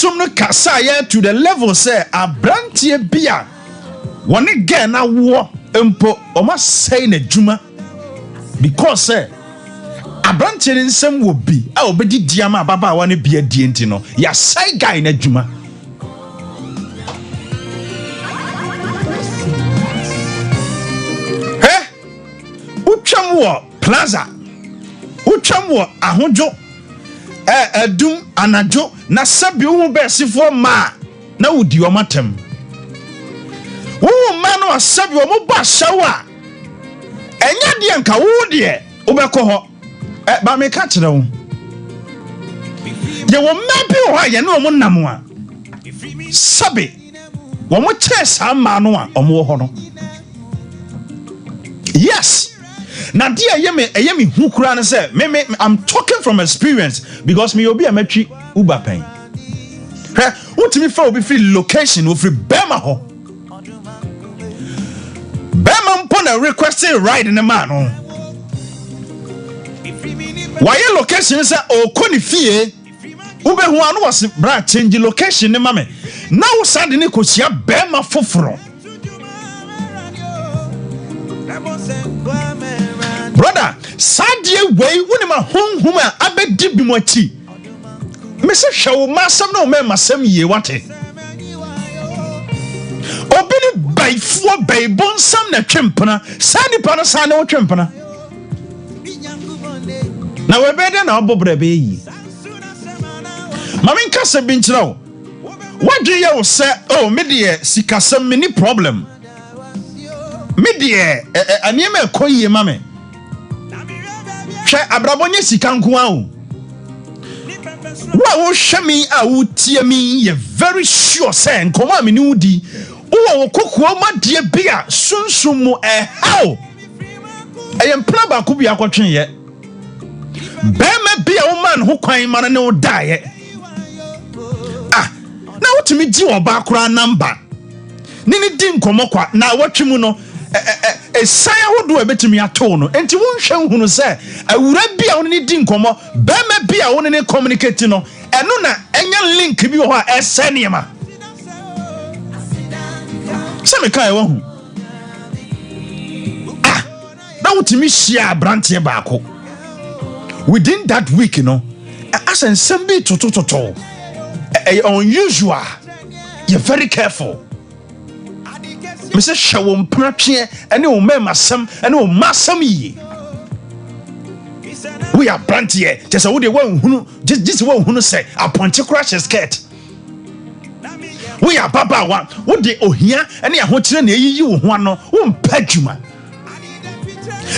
Sunsum no kasa ye to the level say abrantie bia woni gen na wo empo o ma say na djuma because say abrantie nsem wo bi a obedi diama baba wa ne bia die enti no ya say guy na djuma utwam wo plaza utwam wo ahojo adum anajo na sabi wo besifo ma na wudi o matem wo ma no asabi wo mo ba shawa enya de nka wo de obekọ ho ba me ka kire wo ye wo mabi ho ye na wo nam a sabi wo mo chesa ma no a o mo ho no yes. Now, dear Yemi Hukura, I'm talking from experience because me obi a metri Uber pain. What me for be free location or free Bema ho. Bema mpona requesting ride in the man. Why your location is o koni fie? Ube hu anu was bra change location ne mame. Now sadi ni ko sia Bema foforo. Brother, sadie way wonima honhuma abedi bimochi. Me se hwe masam na o me masam ye wate. Obini baifo baibon sam na twempena, sani pa no sani o twempena. Na we bede na obobra be yi. Mami nkasa bi nkyira wo. Wadwe ye wo se oh me de sikasam me ni problem. Me de aniema ekoyie mame. Hwe abrabonye sika nko a o. Wa wo hwemi a wo tie mi ye very sure say nkomo a me ni wudi. Wo kokuo ma de bia sunsum mu how. Empla ba ko bia kwotwen ye. Bema bia wo man ho kwan ma ne wo dae. Na wotumi gi wo ba kora number. Nini di nkomo kwa na watwemu no esaya hodo ebetumi ato no enti wonhwe hunu se awura bia woni ne di nkomo bema bia woni ne communicate no eno na enya link bi ho a eseniema se me kai wo hu na wotumi hia brantie baako within that week no as ensem bi totototo unusual. You're very careful. Mr. Shawum Pratchie, and no masam, and no masam ye. We are brantie, just a woody one who just one who say, a pointy crash is cat. We are Baba one, what the Ohia, and a hotel near you, one pejuma.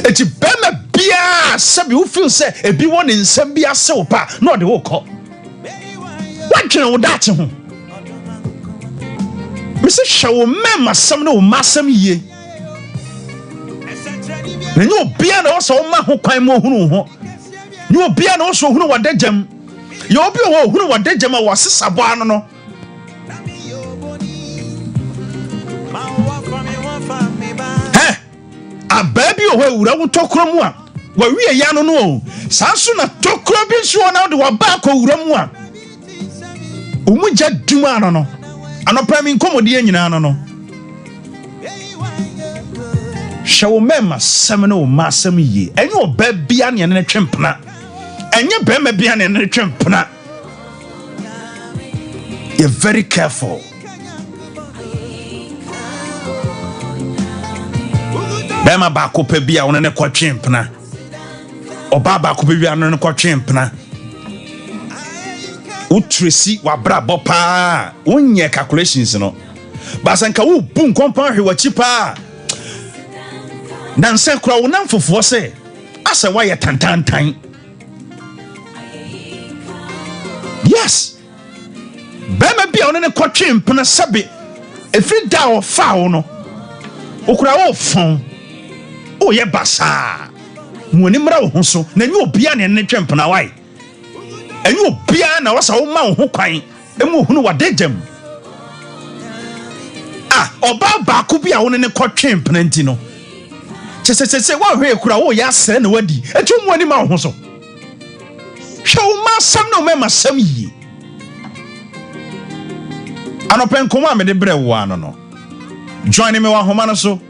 It's a bema beer, Sabi who feels say, a be one in Sambia sopa, not the walk. What can I do that to him? Mr. Shaw, memma, some no massam ye. And you beard also, my who came more who. You beard also who what dead gem. You'll be who what dead gem was a sabano. Eh, a baby who would talk from one. Where we are young no. Sansuna talk clubbing sure now the wabako rumwa. Umuja dumano no. Ano prime komodi nyina no shawo mema semeno masem yi enye oba bia ne ne twempena enye bema bia ne ne twempena. You're very careful. Bema ba ko pe bia wona ne kwa twempena oba ba ko pe bia no ne kwa twempena. Utresi wabra bopa wonye calculations no basanka wo bu nkompan hwe wachi pa nanse kura wo nan fofo se asa wa ye tantantan. Yes bema bia one ne kwatwe mpena sabe efri da o fa wo no okura wo fon o ye basa mo ni mra wo ho so na nyi obia ne twempena wai. And you piano was a man who crying, and who were dead gem. Oba could be on in a court champ, Plentino. Say, what way could I yes and weddy, and 2 money man so. Show my son no member some ye. Anopen koma me de bre wo ano no. Join me wa homa no so.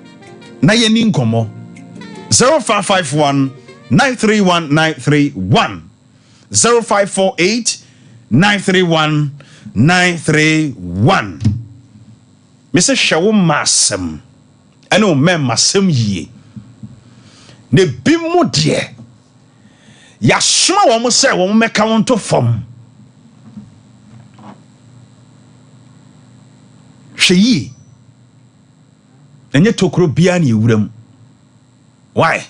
Na ye ni nkomo. 0551 931 931 0548 931 931. Mr. Shawu Masem. Eno men masem ye. Ne bimu de. Ya suma wo mo se wo mo meka won to fom. Hweyi. Enye tokro bia na ewuram. Why?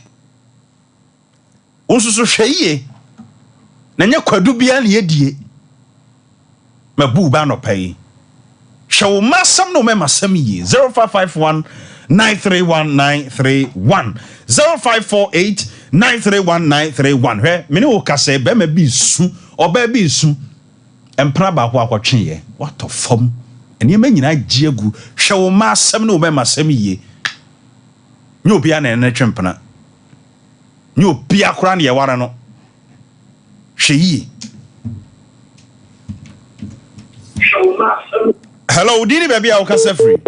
Onsusu hweyi. Na enye kwadu bia na yedie. Mabu ba no pay. Shawu Masem no men masem ye. 0551 931 931 0548 931 931. He mene wo kase be ma bi su oba bi su empra ba ho akotwe ye what of form ene ma nyina giegu hwe wo ma asem ne wo ma asem ye nyo bia na ene twempena nyo bia kora ne ye ware no hwe yi. Hello dini baby a wo kase free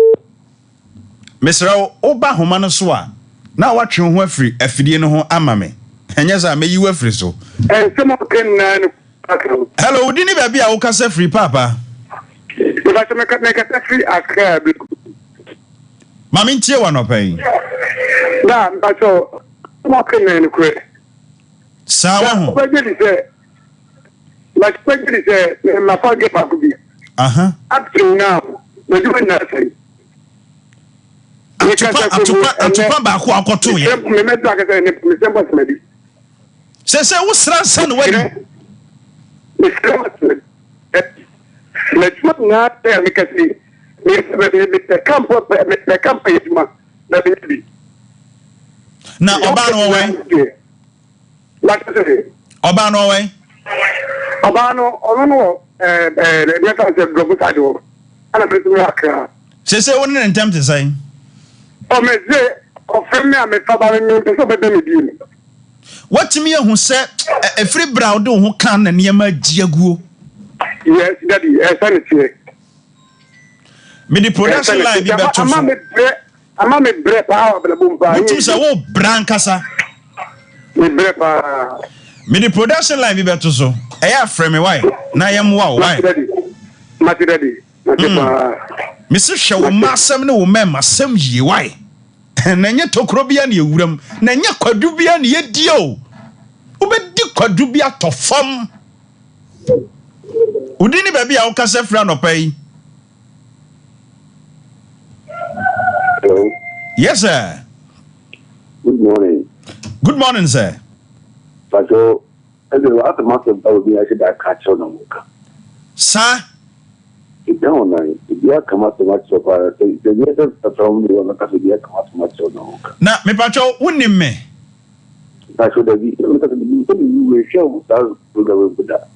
Mr. Oba homa no so a na watwe ho afiri afidie no ho ama me enye za me yiwa afiri so hello dini baby a wo kasa free papa mami ntie wa no pai da mbacho mo kenen kwe sawa ho like say ma forget ma kubi up to now we do not say atupa ba ko akoto ye me meto akase ne me sembo semedi se wo sra san wadi let's not tell me kasi me campo yesma na bibi na oba no we like say oba no we oba no ono le ka se globo sado ana presu akra se woni na ntam te sai o me ze o femi a me faba me so be me bi watimi ehu se efri bra de ho kan na niam agiaguo yes daddy sanity me the production line bi beto ama me bre pa bla bomba watimi se wo brankasa me bre pa me the production line bi beto so eya frame why na yam wa why mati daddy pa me se hwe wo masem ne wo mema sem yi why na nye tokro bia na ewuram na nye kwadu bia na yedie o obedi kwadu bia to fam udini baby a wo kasa fra no pai. Hello. Yes sir. Good morning. Good morning sir. So as the last month of be I should catch on muka Sir it down nine you come out so much so far the years from the one because you come out so much on muka na me pacho wonim me I should have been you will show that with that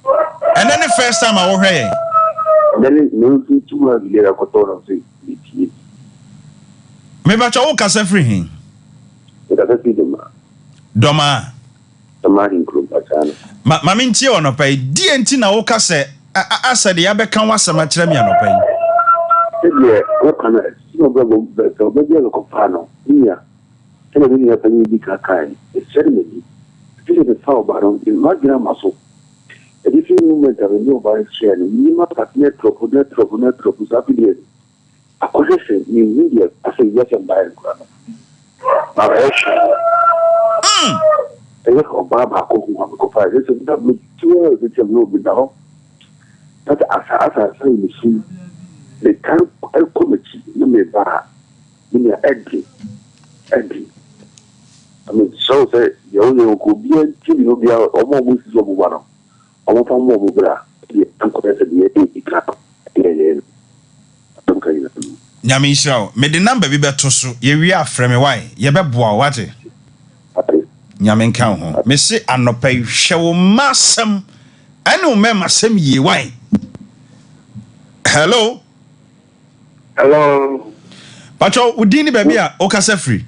and then the first time I wo hwe then no too much later for total say it me pacho wo kasa free hin doesn't see them doma the man in group achana mami ntie ono pai die nti na wo kasa asade ya beka wasama kire me ano pai yeah what can I no go so be the compano yeah tell me you can be kakai it's ceremony this is the power baron in magna maso a different moment of new by share ni ma partner trop sapide a connection ni media as a yes and by ele ko baba ko fa this is that two the no be now that asa say ni shi the kan committee ni me ba ni agree I mean so say you go be till you be omo mo si so mo ba no omo fa mo mo bra e an ko say e ka e nyame israel me de number bi beto so ye wi afrɛ me why ye bɛboa wate nyame nka ho me se anopa hwɛ wo masem ane wo mema sem ye why hello pacho udini baby a o kasa free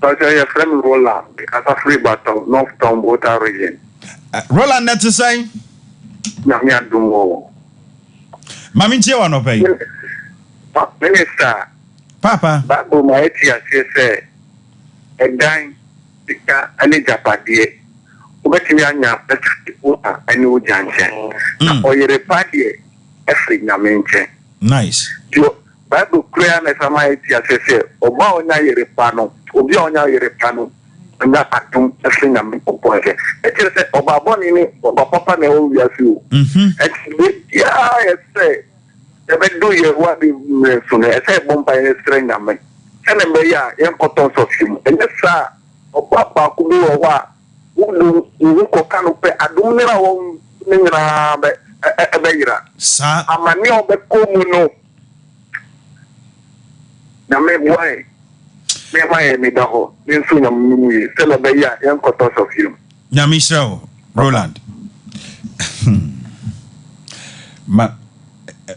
pacho your friend roller because free battle north town water region roller net say nyame adum wo Mami ntie wa no pay. Minister. Papa. Babu ma eti asese. Edan tika ani japade. Obetimi anya petiko ani ojanche. Na oyere padie efri nyamenche. Nice. Yo Bible prayer na sama eti asese. Oba onya yere pano. Obi onya yere pano. Nga atum efri nyamenche poje. Eti se oba boni ni oba papa na o wiase o. Eti ya ese. Ebe do ye wa bi so na ese bomba ye strength nyame. Ene me ya yen koton so film. Ene sa oba pa ku bi wo wa wo ko kanu pe adum ni ra wo ni ra be ebe yira. Sa Amani obe ko mu no. Na me boy. Me ma ye me da ho. Ni so na mu yi. Se le be ya yen koton so film. Nyame Israel Roland.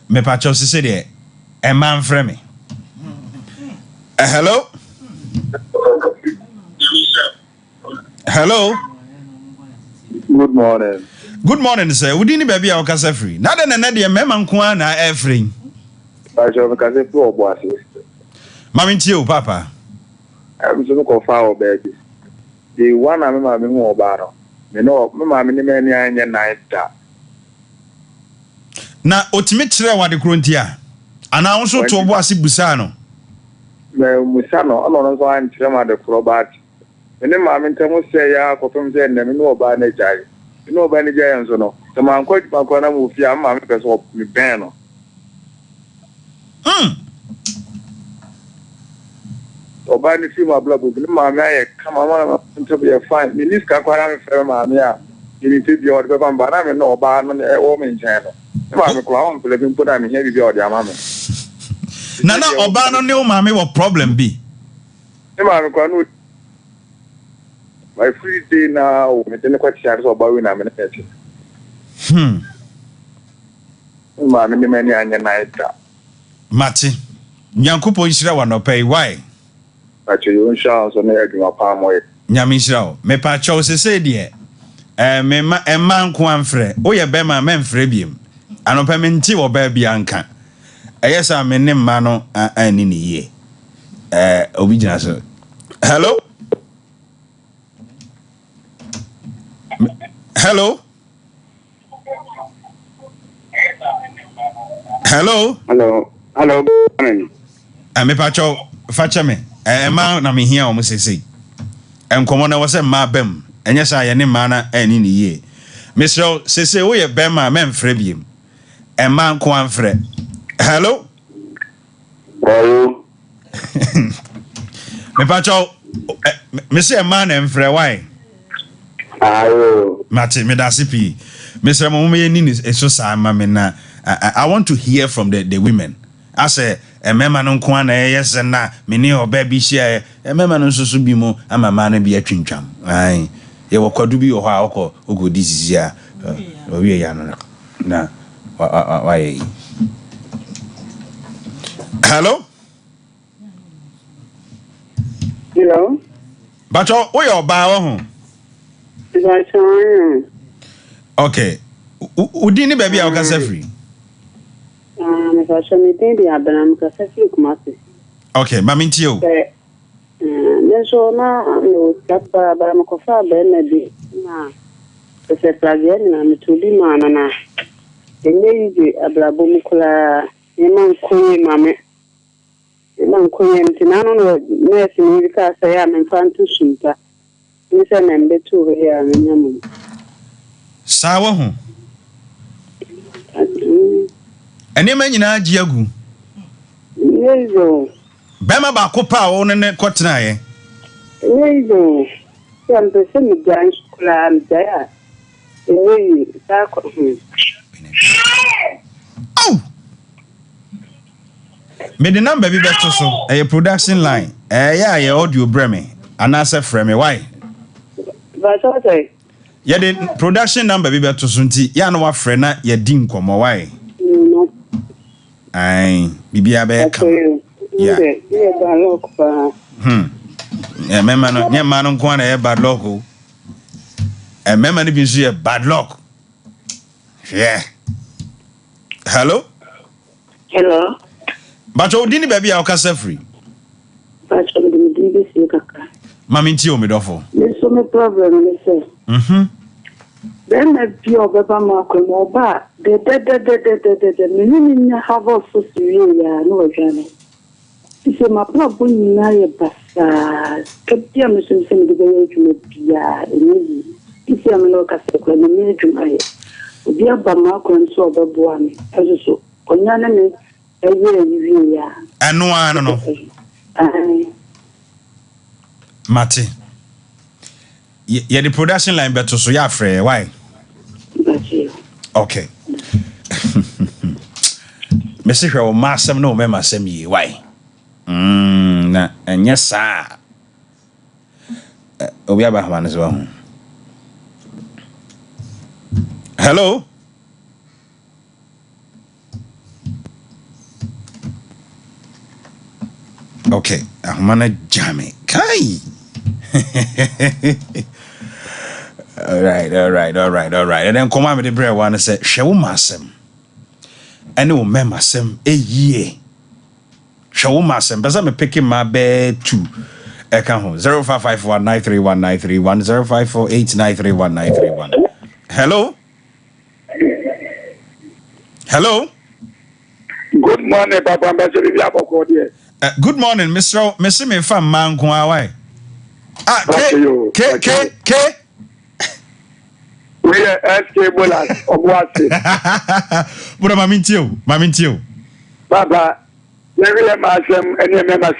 Me pacho se de e man frɛ me. Hello? Hello? Good morning. Good morning, sir. We didn't baby our casa free. Na de mema nko na air free. Pacho me kaze pro oboase. Mami ntie papa. I'm so ko fa obaby. The one am ma me hu oba no. Me no me ma me ni me ni anya naita. Na otimi kire wade krontia. Ana won so to oboase busa no. Me musa no no so an kire ma de probat. Me ne ma me ntemu se ya ko pem se ne me no oba na jai. Me no oba na jai nso no. So man ko na mu fi am ma me pese me ben no. Oba ni fi ma blog ni ma me aye kama ma ntemu ye fine. Me ni ska kwara me frɛ ma me a. Ni ti bi o de ba mba na me no oba no e o me nchen no. Ma me kwa on pele bi mpo na me hia bi o de ama me. Na oba no ne o ma me wo problem bi. Ma me kwa no my free day now me tell quite share so oba we na me na eche. Ma me ni me ni anya na ita. Mati. Nyankopo Israel wa no pay why? Pacho yo nsha so na adwuma pa mo e. Nyame Israel. Me pacho se de me ma nko amfrɛ. O ye be ma memfrɛ biem. Anopa me nti wo ba bia nka. Eyesa me ne ma no ani ne ye. Obi gina so. Hello? Hello? Hello? Hello. Morning. Me pacho facha me. Ma na me hia o mo sese. Enkomo na wo se ma bem. Enye sa ye ne ma na ani ne ye. Mr. Sese wo ye bem ma memfrɛ biem. Ma nko amfrɛ. Hello? Hello. Me pacho me se ma na mfrɛ why? Ayo. Mati me da sipi. Mr. Mo me ni so sa ma me na I want to hear from the women. I say mema no nko na yes na me ne oba bi hia mema no nso so bi mu ama ma na bi atwintwam. Ai ye wo kwadu bi wo ha okọ disisi a owie ya no na why. Hello? Hello? Bacho, wo yo ba wo ho? Okay. Udi ni baby a okasa free. Bacho me dey be abanam kasa free kumasi. Okay, mami ntie o. Nenso na no tapa ba makofa ba na bi na se plage na mitubi ma na. Enye yije abrabo mukula ema nkoye mame. Ema nkoye ntina no nurse ni ka say ya memfantu sunta. Ni se na mbetu ya nyamu. Sawa ho. Ene ma nyina agi agu. Yezo. Bema ba ko pa wo ne kotena ye. Yezo. Yan pese mi gan skula am daya. Eyi ta ko. Oh. Me the number bi beto so. Production line. Yeah, ye audio breme. Anasa frame me why? Ba so say. Ye the production number bi beto so nti ya no wa frɛ na ye di nkomo why? No. Ai, bibia be kam. Yeah. Yeah, ba lock pa. Mema no, nye ma no nko na ye bad luck o. Mema no bi nso ye bad luck. Yeah. Hello? Hello. But you didn't baby our casa free. But I'm going to be sick. Mammy Tio Midofo. There's so much problem, they say. Then I feel Baba Marco more back. The meaning have also Syria, no journey. It's a map not bringing my bassa. Kept your mission send the way to me. It's a local second, the minute to my dear Bamako and so the boy, as so. Onyaname, a year. And no, I don't know. Mati. Yeah, the production line better so yeah, Frey. Why? Okay. Mr. Hill, Massam no member send me. Why? Nah, and yes, sir. We have a man as well. Hello? Okay, I'm gonna jam it. Kai. All right. And then come on with the bread one and say, Show Massam. And no member sem a year. Show Massam, but I'm picking my bed too. I come home 0551931931 0548931931. Hello? Hello? Good morning, Papa. Good morning, Mr. Me from Mankwawai. K. We are SOMPA of what? What am I mean to you? Papa, there is a massam and a member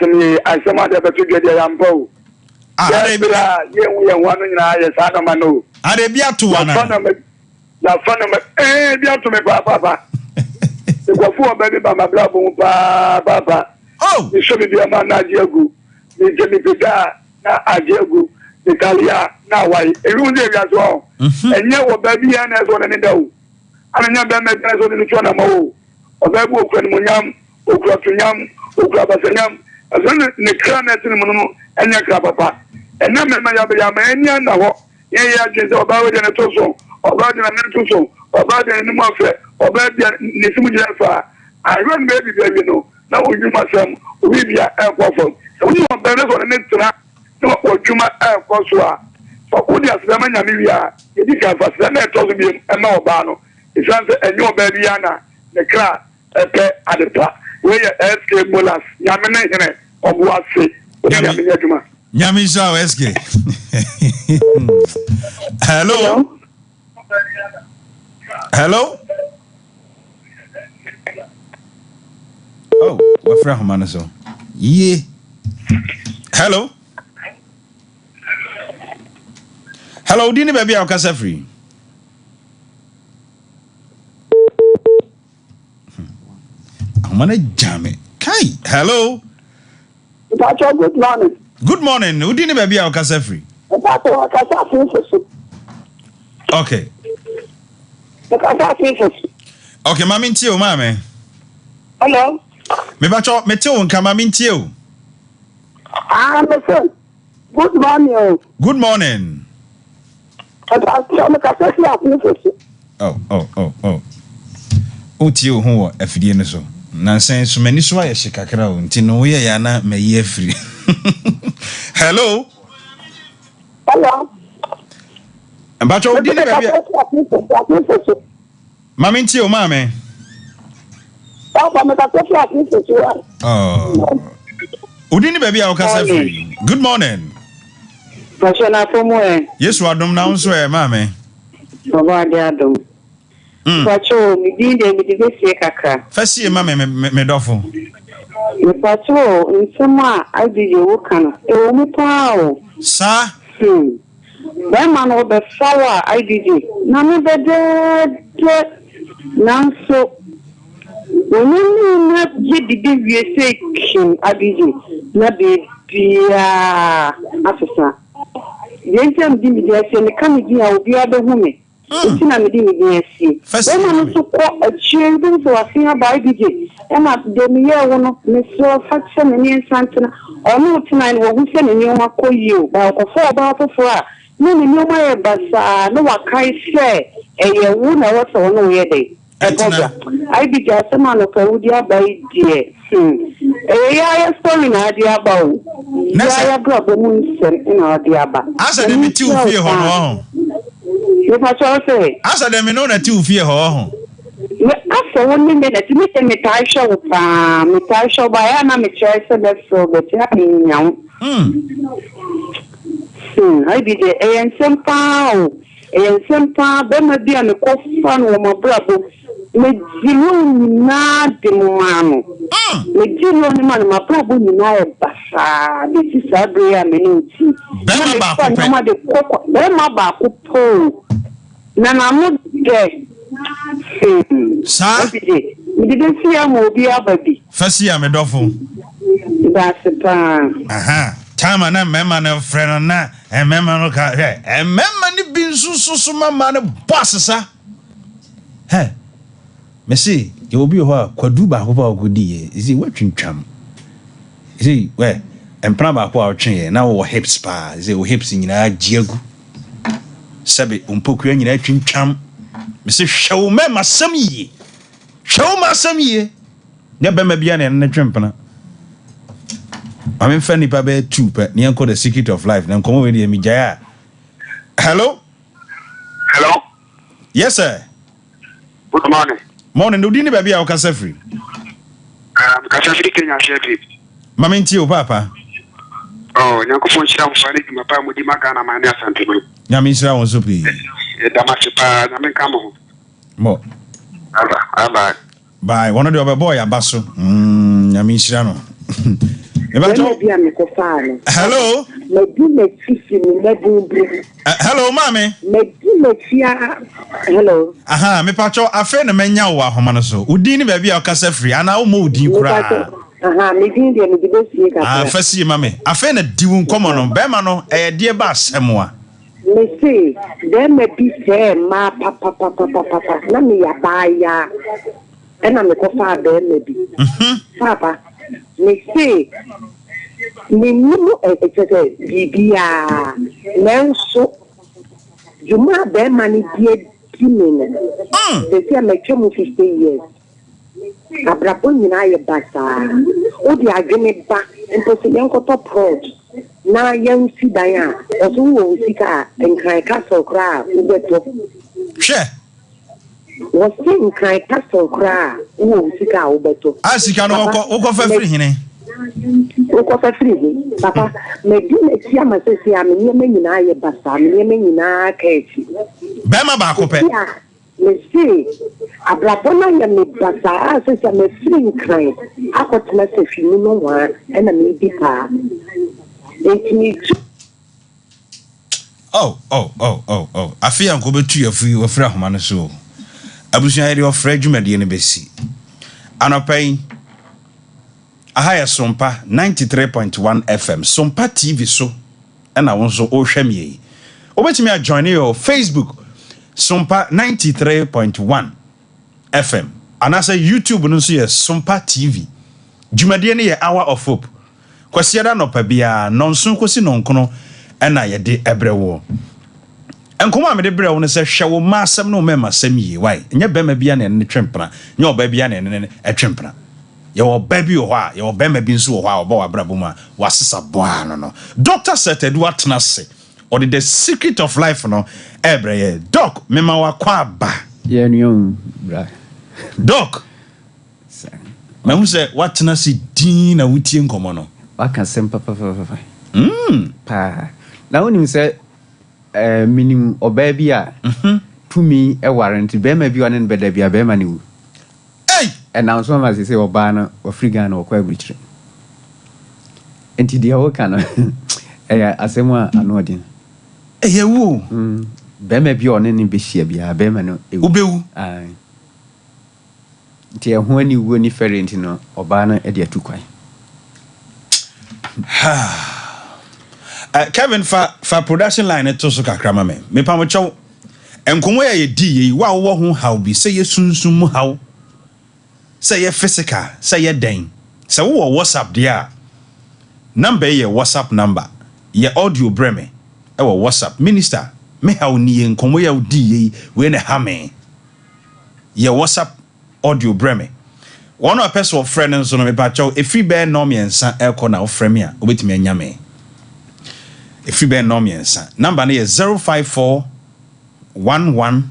as some other particular Yampo. I be one in I, Sagamano. Are they be up to one? The fun of me, be up to me, Papa. The Wafu baby by my blood, Papa. Oh, you should be a man, Najagu. The Jimmy Pida, Najagu, the Talia, now why? A room there as well. And you were baby and as one in the dough. I never met as one in the Chonamo. Or Babu Krenmuniam, Ukratunam, Ukrabasaniam, as one in the Kranet in the Mono, and your Papa. And now, my Yabaya, now, yeah, just about in a toso, or about in a mental, or about in the Mafia, or about the Nisimujafa. I run baby, you know. Now you must we be a airport. So you want better on the next track. No, or Juma airport. For Udia Samania, it is a fast and to be a no bano. It's a new baby Anna, the car, a pair at the top. Where your SK Mulas, Yamane, or what say, Yamisha SK. Hello? Hello? Oh, what for Humanaso? Yeah. Hello? Hello, Dini baby, I'll cast free. I'm gonna jam it. Kai, hello? Good morning. Good morning. Who didn't baby, I'll cast free. Okay. Okay, Mammy Tio, Mammy. Hello? Me bacho me tell nka ma mintie o. My friend. Good morning. Good morning. Oh. Oti o ho afidie ne so. Nansen so mani so aye shikakra o nti no ye ya na mayi afiri. Hello. Bacho di ne bia. Ma mintie o ma me. Oh. Udini baby I can free. Good morning. Yes, we are dum now so mama. Baba de adom. Pacho mi din de mi de se kakra. First year mama me dofo. Me pacho nsema agije wo kan. E wo mi pa o. Sa? Ba man o be fawa agije. Na me be de nanso na jidi we say kin agije na be bia afisa. Yentem di mi de se ne kan di a obi abehu me. Iti na me di mi de se. Ba man so ko achimbu so afia ba agije. E ma de mi ye wo no me so faction ne nsantina. Onu tina ni wo hu se ne nyoma koyi o. Ba ko fo ba fofo a no ni nyoma ye basa no wa kai se eye wu na wo so no ye dey. I be just a man of a dear by dear. I story in our dear bow. I grab the moon in our dear back. As I didn't fear her. You must all say, As I didn't know that you fear her. After 1 minute, you make a metal show by Anna, my choice of that so that you have been young. I be the and SOMPA, then I be on the cost fund with my brother. With not the man. With the man, my brother, Bassa. This is a great minute. Then my back will pull. Nana, I'm not there. Sir, we didn't see a movie, baby. First year, my doffle. That's the time. Time and a member of friend and member of and member been so man bosses, sir. Hey, Missy, you will be her quadruba over good year. Is he watching chum? Is he where? And Praba power chain now hip spa, is it hips in our jiagu? Sabi umpokuan in a chum. Mr. Show me my some ye. Show my some ye. Never may be an entrepreneur. I'm in Fanny Pabe 2, but near called the secret of life. Now come over here, Mijaya. Hello? Hello? Yes, sir. Good morning. Morning, do you baby our Casafri? Casafri Kenya Chevy. Mamintio, Papa. Oh, Yanko Foncham Fanny, my palm with the Macana, my Nassan. Yamisra was so pleased. Damachipa, I mean, come on. More. By one of the other boy, Abasso. Yamisrano. Hello. Hello, mommy. Hello. Aha, me pacho afe na menya wa homanaso. Udini baby akasa free ana o mo udin kura. Aha, me din de me de sie ka. Ah, fasi mame. Afe na diwu nkomo no, be ma no de ba asemo a. Me say, dem me bi say ma papa. Na me ya ba ya. Ena me ko fa dem me bi. Papa. Me say me no etete bibia. Nenso Juma be mani die kimene. They say me chemu 50 years. Abrabo nyina ye basa. O di agene ba ento se yanko to prod. Na yan si dan a oso wo sika enkran castle kra ubeto. She. Wo si enkran castle kra wo sika ubeto. Asika no wo fa free hine. Wo fa free papa me di me tia ma se sia me nyina ye basa me nyina ka echi. Be ma ba ko pe. Me see abrabo na ye me basa se me free enkran akotena se fi mu no wa na me di pa. Oh. I feel I'm going to your free or free man so. I was here your friend Jumadi and Bessie. And I pay a higher SOMPA 93.1 FM, SOMPA TV so, and I want so all shame ye. Over to me, I join your Facebook, SOMPA 93.1 FM, and I say YouTube no see SOMPA TV. Jumadi and hour of hope. Kwasiada no pabia nonso kosi nonkono ena ye de ebrewo enkomo amede brewo ne se hwewo ma asem no mema asem yi why nya bema bia ne twempra nya oba bia ne etwempra ye oba bi ho a ye obema bi nso ho a oba wa brabo ma wasesa boa no doctor said atena se or the secret of life no ebre ye doc mema wa kwa aba ye nyom bra doc ma hu se watena se din na wutie nkomo no waka SOMPA papa. Pa. Na woni se minim oba bi a tumi e warranty be ma bi one ne beda bia be ma ne wu. Hey! And now so ma say oba na Africa na okwa abrichire. Enti dia wo kana asemu anu odin. Eyewu. Be ma bi one ne be hia bia be ma no ewu. Ubewu. Ai. Enti e ho ani wu ni ferent no oba na e dia tukwan. Kevin fa production line to so kakra ma me pa mo chew enkomo ye di yi wa wo ho how bi say ye sunsum how say ye physical say ye den say wo WhatsApp dia number ye WhatsApp number ye audio breme e wo WhatsApp minister me how ni enkomo ye di yi we na ha me ye WhatsApp audio breme one of person of friend nso no me ba chow e free bear no me ensa elko na ofre me a obetimi anya me e free bear no me ensa number na 054 11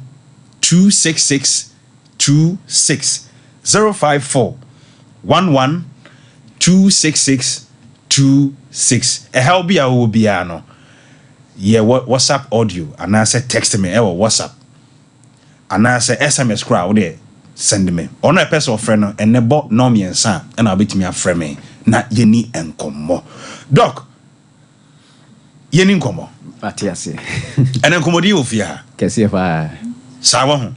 266 26 054 11 266 26 a help be a will be ano yeah WhatsApp audio and I say text me or WhatsApp and I say SMS crowd there send me on a person of friend and nebo no me and son and I'll be to me a friend me na yeni enkomo doc yeni enkomo Matias and enkomo di ofia kesi fa sawa ho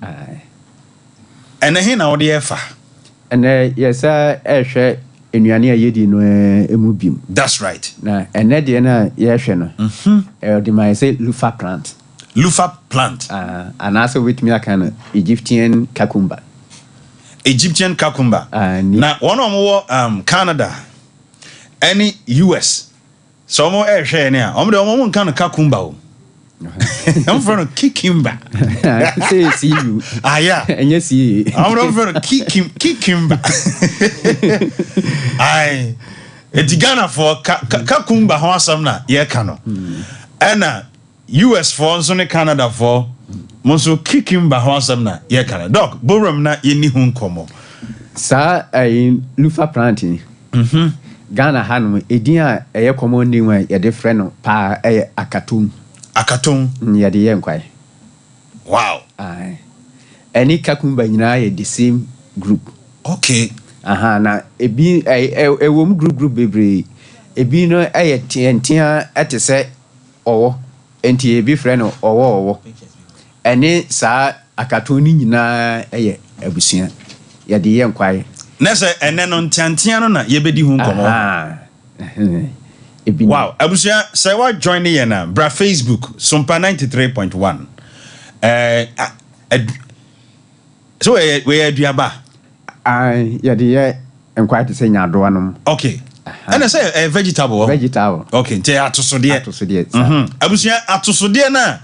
and he na odi efa and yes hwe enuane ayedi no emu bim that's right na ene de na ye hwe no the my say lufa plant and also with me kind Egyptian cucumber na one of Canada any US so mo hwe ne a omo de omo kan cucumber o I'm from Kikimba. See you. Yeah. And yes, I'm from Kikimba. It's Ghana for Kakumba Hawasam yeah, Kano. And US for Sonny Canada for Monso Kikimba Hawasam yeah, Kano. Doc, Borum na yeni hunkomo. Sir, Lufa planting. Ghana Hanum, Edia, a commanding way, a different pa a cartoon. Akaton ya de yenkwai wow any kakumba nyina the same group okay na ebi ewom group bebre ebi no tientia etese owo enti ebi frɛ no owo ene saa akaton ni nyina abusua ya de yenkwai na se ene no ntiantia no na yebedi hu nkomo wow abusia say what join here na bra Facebook SOMPA 93.1 so we aduaba ya de enquire say nyado anom okay and say vegetable okay nte atosode abusia atosode na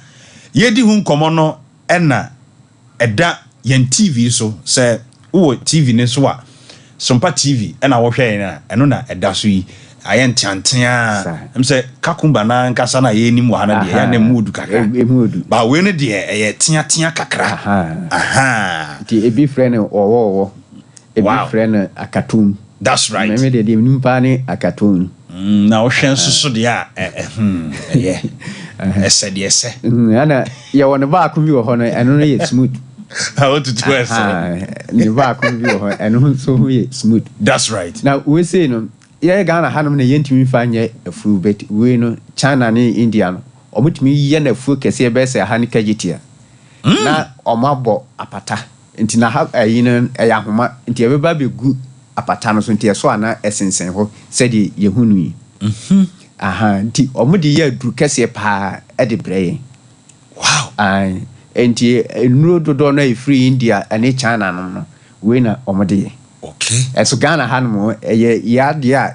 yedi hu nkomo no na eda yen TV so say wo TV ne so a SOMPA TV na wo hwe na eno na eda so yi ayen tiantia em say kakumba na nkasa na ye nim wa na de ya na mood kakra ba we ne de e tiatia kakra ti ebi friend owo ebi friend akatum that's right me de nimpa ne akatum na o hwen soso de a ese de ese ana ye won ba akum bi wo ho no eno no ye smooth how to do ese ni ba akum bi wo ho eno so ye smooth that's right now we say no yeah Ghana hanum na yentimi fa nye afu bet we no China ni India no omutimi ye na afu kese be se ha ni kagitia na omabo apata nti na ha ayi no ya homa nti e ba begu apata no so nti so ana esensen ho se de yehunu yi nti omudi ye aduru kese pa e de breye wow nti enuro dodo na free India ani China no we na omudi okay so Ghana hanmo ya dia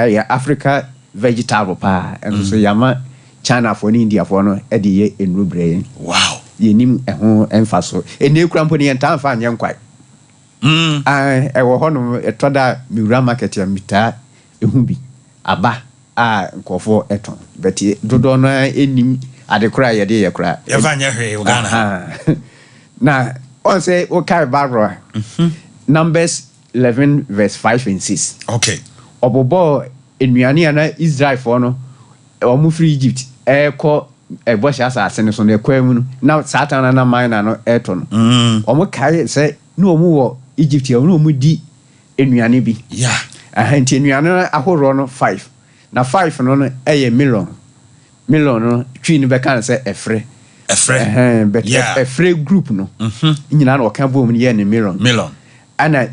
ya Africa vegetable pa and so yama China for India for no e de ye enrubre wow yenim ho emfaso ene krampo ne enta fa anye nkwai e wo hono etoda miura market ya mita ehu bi aba nkofo eton but dodo no enim adekora ye de ye kora ye va nya hwe Ghana na on say o carry barro Numbers 11 verse 5 and 6 okay obobo enuane ana Israel for no omu free Egypt eko ebosha asase ne so ne kwam no na Satan na mine no eto no omu kai say no omu wo Egypt ya no omu di enuane bi yeah nti enuane ahoro no 5 na 5 no eye melon no twi ni be kan say efre but efre group no nyina na o kan bom ye ne melon ana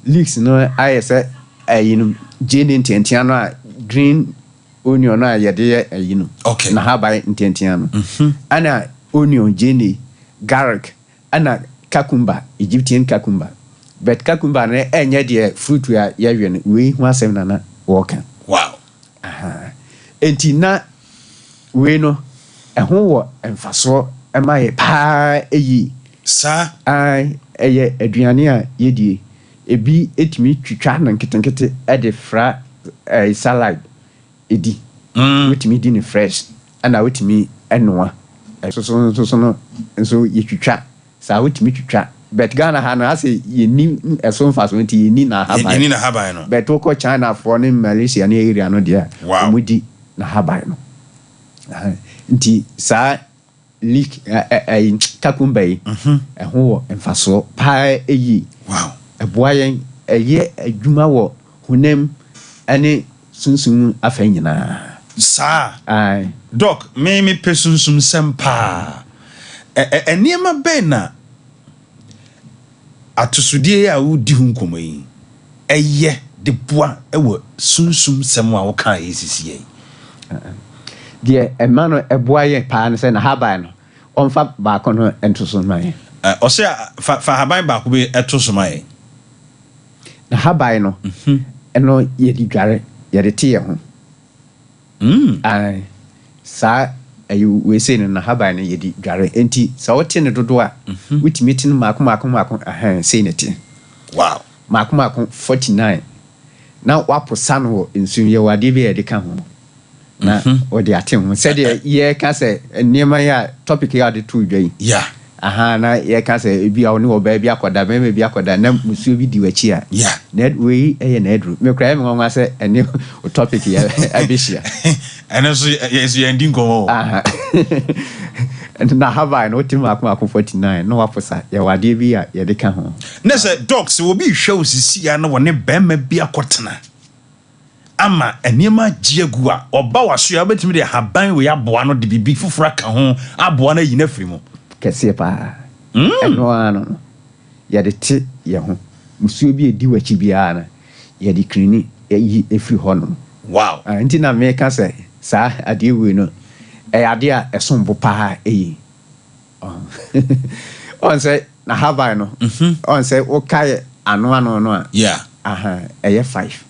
leeks no ayese ayinu jeni ntentiano a green onion na yede ayinu okay na habai ntentiano ana onion jeni garlic ana cucumber Egyptian cucumber but cucumber na enye de fruit ya yawe no we hu asem na woka wow entina we no eho wo emfaso emaye pa eyi sa ɛyɛ aduane a yɛdie ebi etimi twitwa na nketenkete ɛde fra salad edi wetimi di ne fresh ana wetimi ɛnoa so no nso yɛtwitwa saa wetimi twitwa but Ghana ha no ase yɛni ɛso mfa so nti yɛni na haban no but wokɔ China for ne Malaysia ne area no deɛ omudi na haban no nti saa leak kakumba yi ɛho wɔ mfaso paa eyi ɛboa yɛn ɛyɛ adwuma wɔ honam ɛne sunsun afa nyinaa saa doc me pe sunsun sempa nneɛma bɛn na atosudie a wodi ho nkɔmɔ yi ɛyɛ de boa ɛwɔ sunsun sɛm a wɔka esisi yi deɛ ɛma no ɛboa yɛ paa no sɛ na haban no ɔmfa baako no ɛnto so ma yɛ ɔsɛ fa haban baako bi ɛto so ma yɛ na haban no ɛno yɛde dware yɛde te yɛ ho saa ayi wese no na haban no yɛde dware enti sɛ wote ne dodo a wotimi te no maako sei ne te wow maako 49 na wapo sa no wɔ nsu yɛ wade bi yɛde ka ho na ɔde ate ho sɛdeɛ yɛka sɛ nneɛma yɛ a topic yɛ ade to dwa yi na yɛka sɛ ebi a ɔne wɔ baabi akɔda bɛma bi akɔda na musuo bi di w'akyi a na wei ɛyɛ na aduru mekora yɛ menwanwa sɛ ɛne topic yɛ abɛhyia ɛno so yɛ ndi nkɔmmɔ na haban no wotim maako 49 na waposa yɛwɔ adeɛ bi a yɛde ka ho ne sɛ doc sɛ obi hwɛ wo sisi a na wɔne bɛma bi akɔtena ama nneɛma gye agu a ɔba waso a wobɛtumi de haban wei aboa no de bibi foforɔ aka ho aboa no ayi no afiri mu kɛseɛ paa ɛno ara no yɛde te yɛ ho musuo bi ɛdi w'akyi biara no yɛde kirini ɛyi ɛfiri hɔ no wow nti na meka sɛ saa adeɛ wei no ɛyɛ adeɛ a ɛsom bo paa ɛyi ɔn sɛ na haban no ɔn sɛ wokae ano no a ɛyɛ 5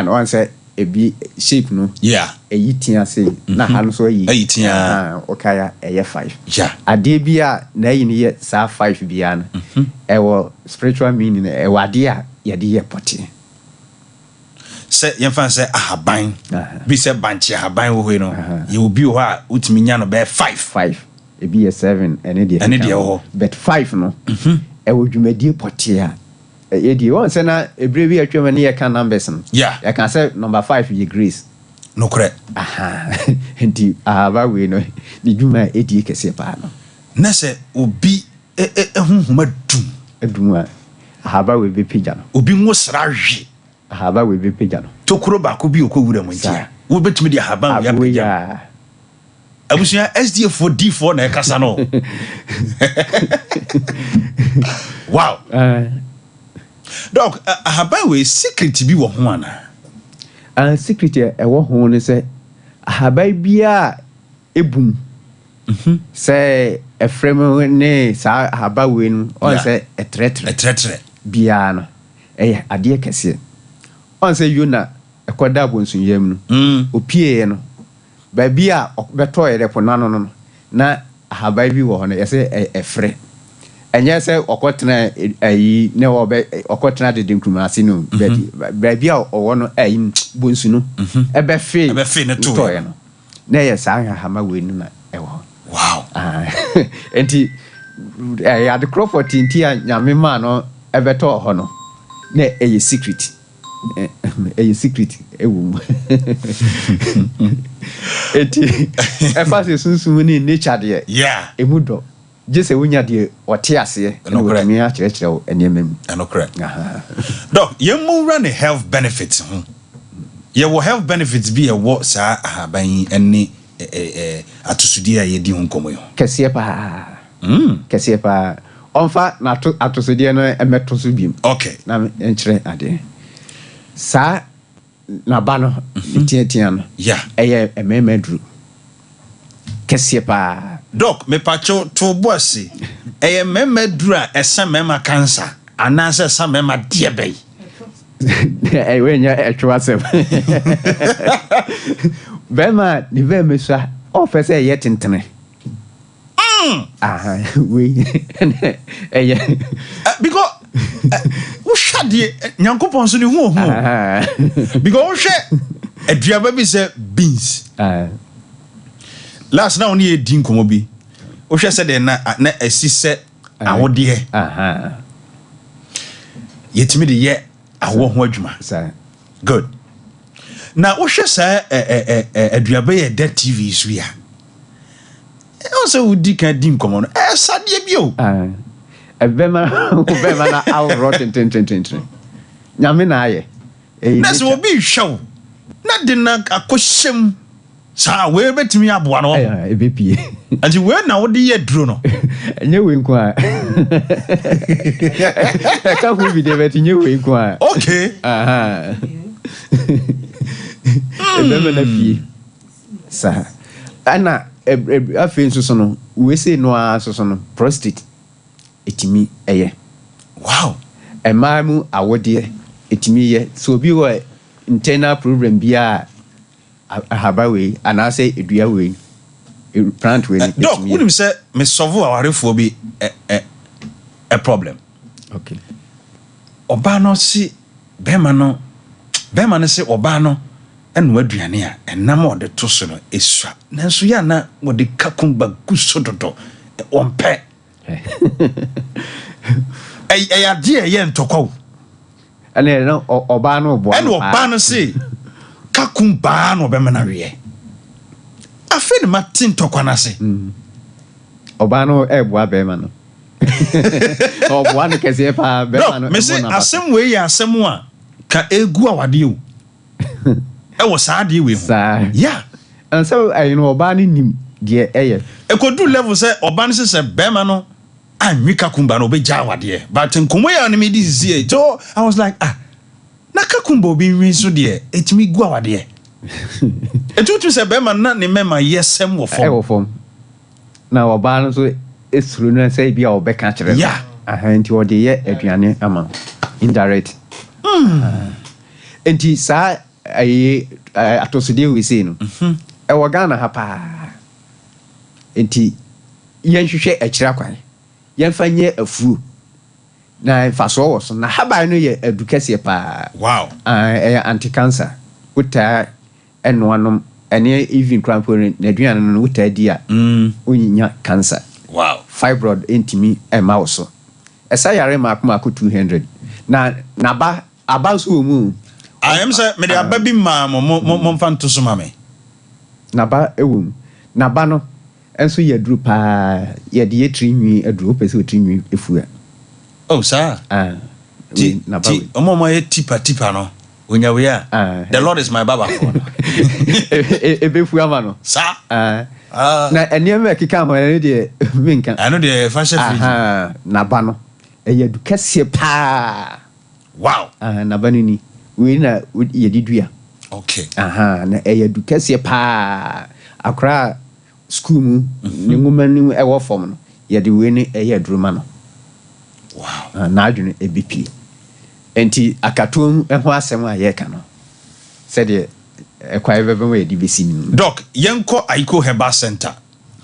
no ɔn sɛ ebi shape no ɛyi tia se na ha no so ɛyi tia okaya ɛyɛ 5 adeɛ bi a na ɛyi ne yɛ saa 5 bia no ɛwɔ spiritual meaning ɛwɔ adeɛ a yɛde yɛ pɔte sɛ yɛmfa sɛ ahaban bi sɛ bankye ahaban wɔ hɔ no yɛwɔ bi wɔ hɔ a wotumi nya no bɛyɛ 5 ebi yɛ 7 ɛne deɛ wɔ but 5 no ɛwɔ dwumadie pɔte a yɛdi wɔn sɛ na ebire bi atwam ne yɛka numbers no yɛka sɛ number 5 yɛ grace nokorɛ nti ahaba wei no ne dwuma a ɛdi kɛseɛ paa no na sɛ obi ɛhohoma adum a ahaba wei bɛpagya no obi ngo sra hwe ahaba wei bɛpagya no tokuro baako bi ɔkɔwura mu ntia wobɛtumi de ahaba wei apagya abusua SDF D4 na ɛkasa no wow Doc, ahaban wei secret bi wɔ ho ana? Secret ɛwɔ ho ne sɛ ahaban bia ebum. Sɛ ɛfrɛm ne saa ahaban wei no ɔn sɛ ɛtrɛtrɛ bia no ɛyɛ adeɛ kɛseɛ. Ɔn sɛ Yona ɛkɔda abonsunyam no opie no baabi a bɛtɔ yɛ dɛpo no na ahaban bi wɔ hɔ no yɛsɛ ɛfrɛ ɛnyɛ sɛ ɔkɔtena ayi ne ɔkɔtena de nkruma ase no baabi a ɔwɔ no ayi bonsu no ɛbɛfe ne toyɛ no na ɛyɛ saa hama wei no na ɛwɔ wow enti ade krɔfɔ tinti a nyame maa no ɛbɛtɔ hɔ no na ɛyɛ secret ɛwɔ mu enti ɛfa sɛ sunsun ne nature deɛ ɛmu dɔ just wonya de ɔte aseɛ no wotumi akyerɛkyerɛ wo nneɛma mu ɛnokorɛ dɔk yɛmu wura ne health benefits ho yɛwɔ health benefits bi yɛwɔ saa ahaban yi ne atosudie a yɛdi ho nkɔmmɔ yi ho kɛseɛ paa ɔmfa na atosudie no ɛmɛto so biom na ɛnkyerɛ adeɛ saa naba no tiatia no ɛyɛ ɛmɛɛma duru kɛseɛ paa Doc, me pacho to bossy. A member drew a mema cancer, and answer some mema dear bay. When you're at yourself. Bema, the Vermissa, officer yet in Tene. we because wo hwade nyankopon so ne hu because wo hwe aduaba bi say beans last now only edin komo bi wo hwe say de na asi se awode yetimi de ye awo ho adwuma good na wo hwe say aduaba ye dead TV so ya also udi kan dim komo no sade bi o Bema na out rotten ten. Nyame na aye. Na so obi hwew. Na de na akoshem. Sa we betimi aboa no. Ebepie. Anti we na wo de ye duro no. Enye we nko a. Ka ku bi de betinye we nko a. Okay. Bema na pie. Sa. Ana afi nso no we say no aso no prostate. Etimi eye. Wow. Emamu awode etimi ye. So bi wo internal problem bia ahaba we anase edua we plant we etimi. Doc, when you say me solve awarefo bi a problem. Okay. Oba no si bema no se oba no enu aduane a enam ode to so no esua. Nanso ya na wode kakumba gusododo ompe. Ay adie ye ntokwo ane no oba no bo ane oba no se kakumba no be mena we afeni matin tokwa na se oba no eboa be ma no obo anu kese pa be ma no me se asem we ya asem a ka egu awade o e wo saade we ho yeah and so I know oba ni nim de eye e ko do level se oba no se be ma no anwika kumba no be jawade but nkomo ya no me di zie so I was like na kakumba obi nwi so de etimi gu awade etutu se be ma na ne mema yesem wo fom na oba no so esuru no say bia obeka kire yeah nti ode ye aduane ama indirect enti sa ayi atosode we say no e wo Ghana ha pa enti yen hwehwe akira kwan yen fanye afu na faso wo so na haba no ye adukase pa wow anti cancer uta eno anom ene even crampon na aduane no uta dia onyinya cancer wow fibroid intimi e ma wo so esa yare makoma ko 200 na ba so mu I am say me dey ababi ma mo fanto so ma me na ba ewum na ba no enso ye duru pa ye de trinwi aduru pese trinwi efua oh sir ti na ba omo ye tipa no onya we a the Lord is my baba for ebefua ma no sir na eniema kika ho ene de minka I know the fashion free na ba no ye du kase pa wow na ba ni we na ye didua okay na ye du kase pa akra school mu ni ngoma ni e wo form no ye de we ni e ye duruma no wow na adwene ebp enti akatom ho asem a ye ka no said e kwai bebe we di besi ni doc yenko Aiko Herbal Center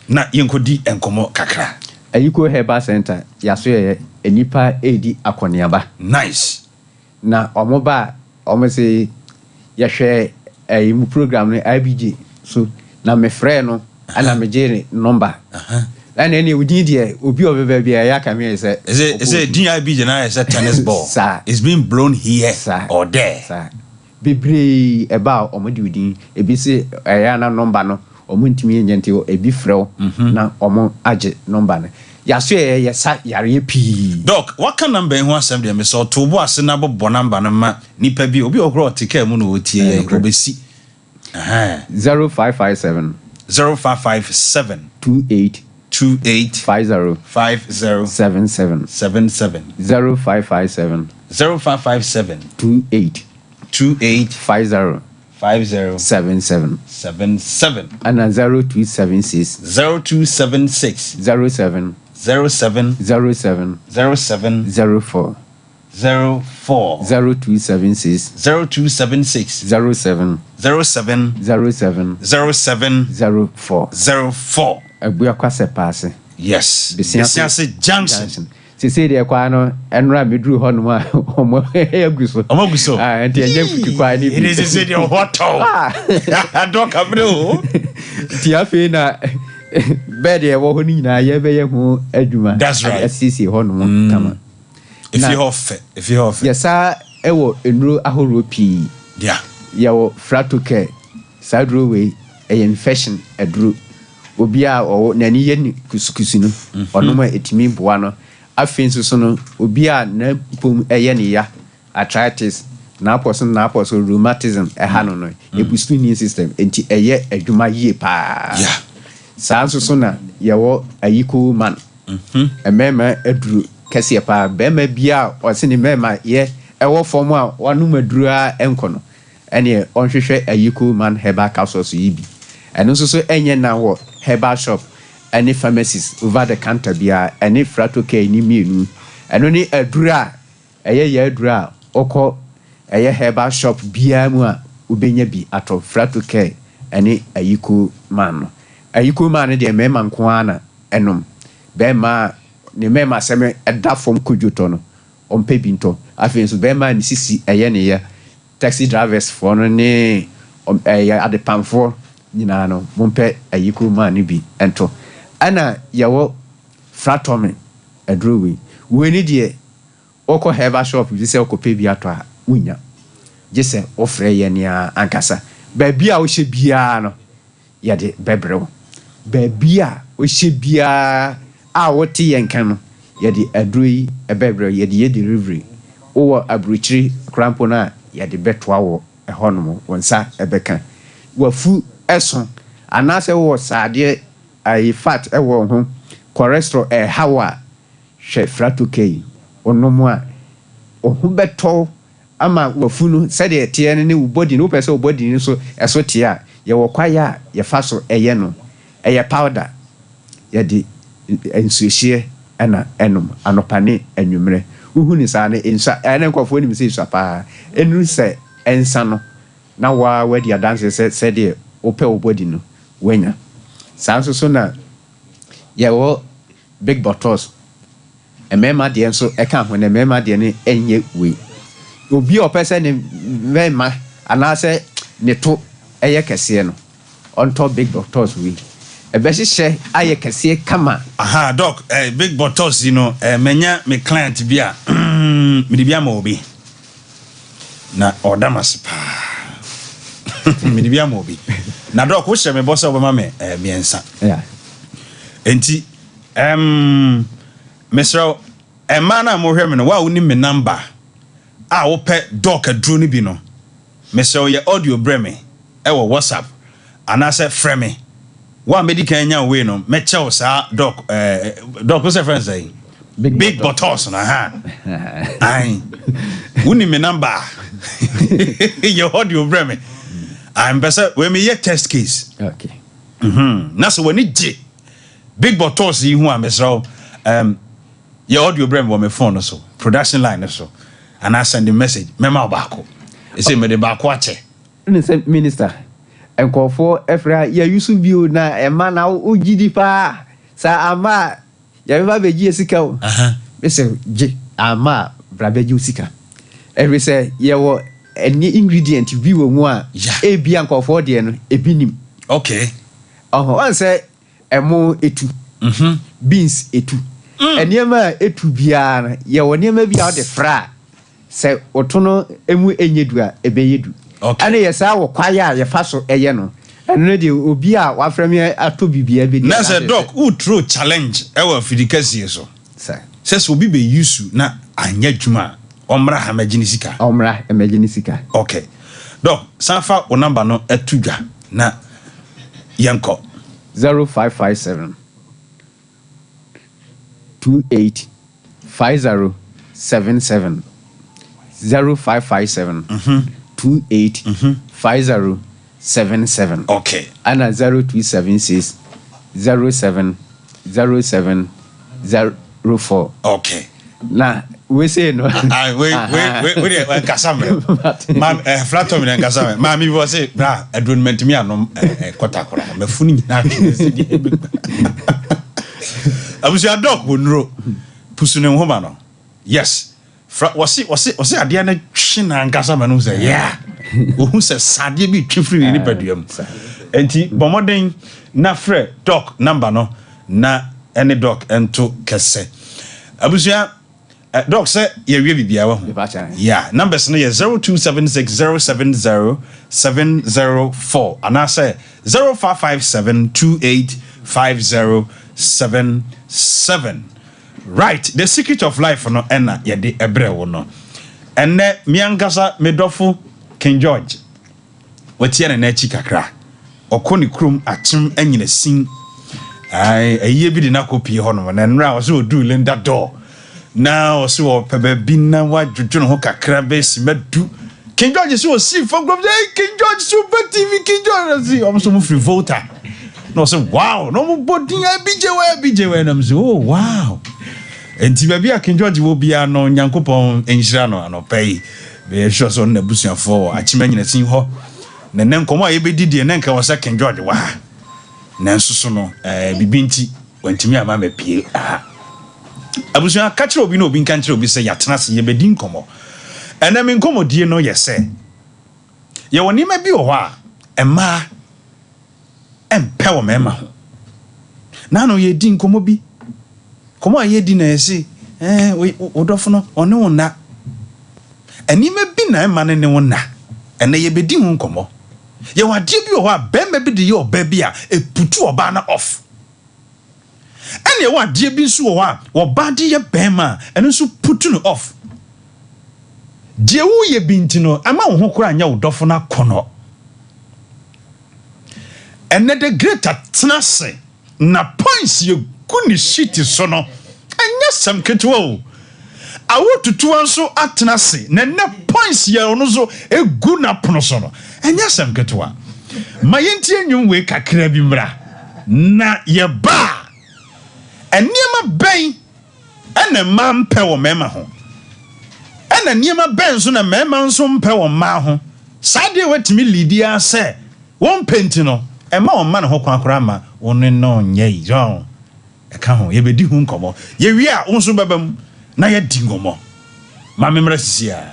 na yenko di enkomo kakra Aiko Herbal Center yaso ye enipa edi akoniaba nice na omoba omese ye hwe mu program ni IBJ so na me frɛ no ana me jere number and any udin die obi obeba bia ya ka me say is it DIB na is a tennis ball it's being blown here or there bebre eba omodi udin ebi se ya na number no omuntimi nyente ebi frɛ na omo age number no ya so ye sa yare pi doc what can number ho asem de me so to bo ase na bo number no ma nipa bi obi okro tika mu no otie ye obesi 0557 0557 28 50 77 0557 0557 28 50 77 and 0276 07 07 04 0276 07 04 04 abua kwase paase Yes. Besiase Junction. Se say de kwa no enra medru ho no a omo aguso. Omo guso. Ah, enti enye fuki kwa ni. It is say the hotel. Doc abro. Ti afi na bed e wo ho ni na ye be ye ho adwuma. That's right. SCC ho no kama. If you have yes sir e wo enro ahoro pi. Yeah. Ye wo fratoke sadro we e infection edru. Obi a o nani ye ni kusukusu no. Ono ma etimi boa no. Afin so no obi a na pom eye ne ya arthritis na aposo rheumatism ha no ebusu immune system enti eye adwuma yie pa yeah so na ye wo ayiko man emema aduru kese pa bema bia o se ne mema ye ewo form a wanu maduru a enko no ene onhwehwe ayiko man herbal capsules yibi eno so enye na wo herbal shop any pharmacies over the counter bia any fratoke ni mienu eno ni adura eye adura okọ eye herbal shop bia mu a ubenya bi ato fratoke any ayiko man de mema nko ana enom bema ne mema seme eda fom kojoto no ompe bi nto afenso bema ni sisi eye ne ya taxi drivers for no ne adepamfo nyina no mompe ayiko man bi ento ana yawo fratomi adrowi weni die oko herbal shop bi se okope bi ato a unya gese ofre ye ne ankasa ba bia wo hye bia no ya de bebrew ba bia wo hye bia a wote yenkan no ya de adroyi bebrew ya de delivery wo abruchiri krampo na ya de betoa wo ehonom wonsa ebeka wafu eso anase wo sade ai fat ewo ho cholesterol hawa hwe fratoke onomo a ohu beto ama wafunu sede tie ne wo body no pese wo body ni so eso tie a ye wo kwaya ye fa so eye no eye powder ye di ensuhie ana enom anopane anwumre uhu ni sa ne ensa ene nkofo ni misi so pa enu se ensa no na wa wadi adanse se de ope wo body no wenya sanso so na yawo big bottles emema de enso eka ho na emema de ne enye we obi opese ne mema anase ne to eye kese no on top big bottles we ebehye aye kese kama aha doc big bottles menya me client bia me bia ma obi na odamas pa me bia ma obi na doc wo hye me boss obama me miensa yeah enti mesro emana mo hwe me no wa woni me number a wo pe doc aduro ni bi no mesro ye audio breme e wo WhatsApp anase frame wa medical nya we no meche wo sa doc doc se friends say big bottles na ha ai woni me number ye audio breme I'm better when me ye test case okay na so woni je big bottles yi hu amesro your audio brand wo me phone so production line so and I send the message mema baako e say me de baako ache minister enkofo efra ya yusu bio na ema na ogidi pa sa ama ya ba beji esika o me say je ama bra beji usika every say ye wo any ingredient bi wo mu a e bia enkofo de no ebinim okay on say emo etu beans etu eniema etu bia na ye woniema bia de fra se otono emu enyedu a ebeyedu ane ye sa wo kwaya ye fa so eye no eno de obi a wa frame ato bibia be na se doc who throw challenge e wa fidikasi so se obi be use na anya dwuma omra ha majinisika okay doc sanfa o number no etudwa na yanko 0557 285077 0557 285077 okay and 0276 070704 okay na we say no we kasame mam flatom na kasame mam mi wo say bra adonment mi anom kotakora mafuni na Abusua dog wonro pusune homa no yes wasi ade na twina ngasa manu say yeah ohun se sade bi twifiri ni paduam enti bomoden na frɛ dog number no na any dog ento kese abusua dog say ye wie bibia wa yeah numbers no ye 0276070704 and I say 0557285077 right the secret of life no ena ye de ebre wo no enne miangasa medofo King George watie na chi kakra okoni krum atim anyina sin ai aye bi de na kopi ho no na nra wo so odu Linda door na wo so pebe bi na wadwodwo ho kakra be si madu King George so see for group King George Super TV King George see almost mo free voter no so wow no mo body BJ na so oh wow enti ba bia King George wo bia no nyankopon enhira no anopai be sure so na busuafo achima nyina sin ho na nenkomo aye be didie na nka wo sa King George wa na nsusu no bibinti wantimi ama mepie abusua kachiro obi no obi nkanchiro obi se yatena se ye bedi nkomo ena me nkomo die no yese ye woni ma bi wo ho a ema empe wo mema ho na no ye di nkomo bi komo aye di na yesi odofo no one wona eni ma bi na ema ne wona ena ye bedi hu nkomo ye wade bi wo ho a bemba bi de ye oba bi a eputu oba na off ene wade bi nso wo a oba de ye bemba ene nso putu no off die wo ye binti no ama wo ho kora anya wo dofo na kono ene de greater tenase na points ye kuni shiti so no anya sam ketwo o awo tutu anso atenase na ne points ye ono so egu na pono so no anya sam ketwa mayenti enwum we kakra bi mra na ye ba eniema ben ene mampe wo mema ho ena niema ben so na mema nso mpe wo ma ho sade wetimi lidia se won penti no ema wo ma ne ho kwankora ma won no nyei jo e ka ho ye bedi hu nkomo ye wi a won so babam na ye di ngomo ma memra sisia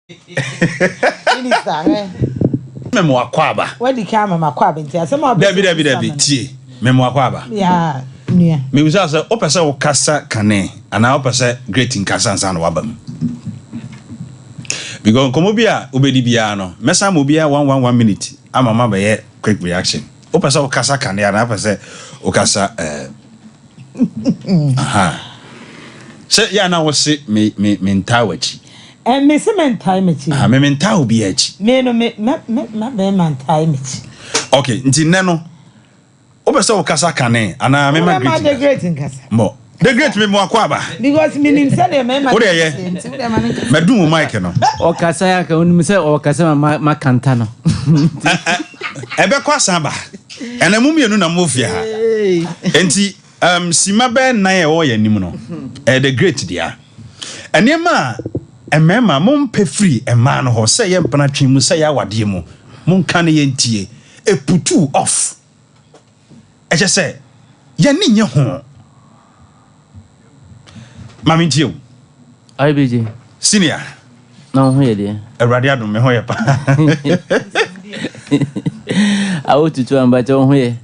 Minister, Memo akwaba. what the camera makwaba ntia some of Dabi tie. Memo akwaba. Yeah, yeah. Me was say opese wo kasa kane ana opese great in kasa nsa na wabam. Because komo bia obedi bia no, mesa mo bia 1 minute ama ma be quick reaction. Opese wo kasa kane ana opese wo kasa aha. Se ya na wo se me ntawachi. Me se men time it. Ah, me ntawo bi achi. Me no me be man time it. Okay, nti nne no. Opese wo kasa kane ana me ma great in kasa. Mo. The great me mo akwaba. Because meaning say the man. What dey here? Medum mic no. O kasa ya ka onimu say o kasa ma kanta no. Ebe kwa samba. Ena mu mienu na mo fia ha. Enti sima be nan e wo ya nim no. The great dia. Enema emema mo mpe free ema no ho say ye mpana twen mu say ya wade mu. Mo nka ne ye ntie. Eputu off. Eje say ye ni nye ho. Mami ntie o. IBJ. Senior. Na ho ye de. Awurade adom me ho ye pa. Awo tutu amba je ho ye.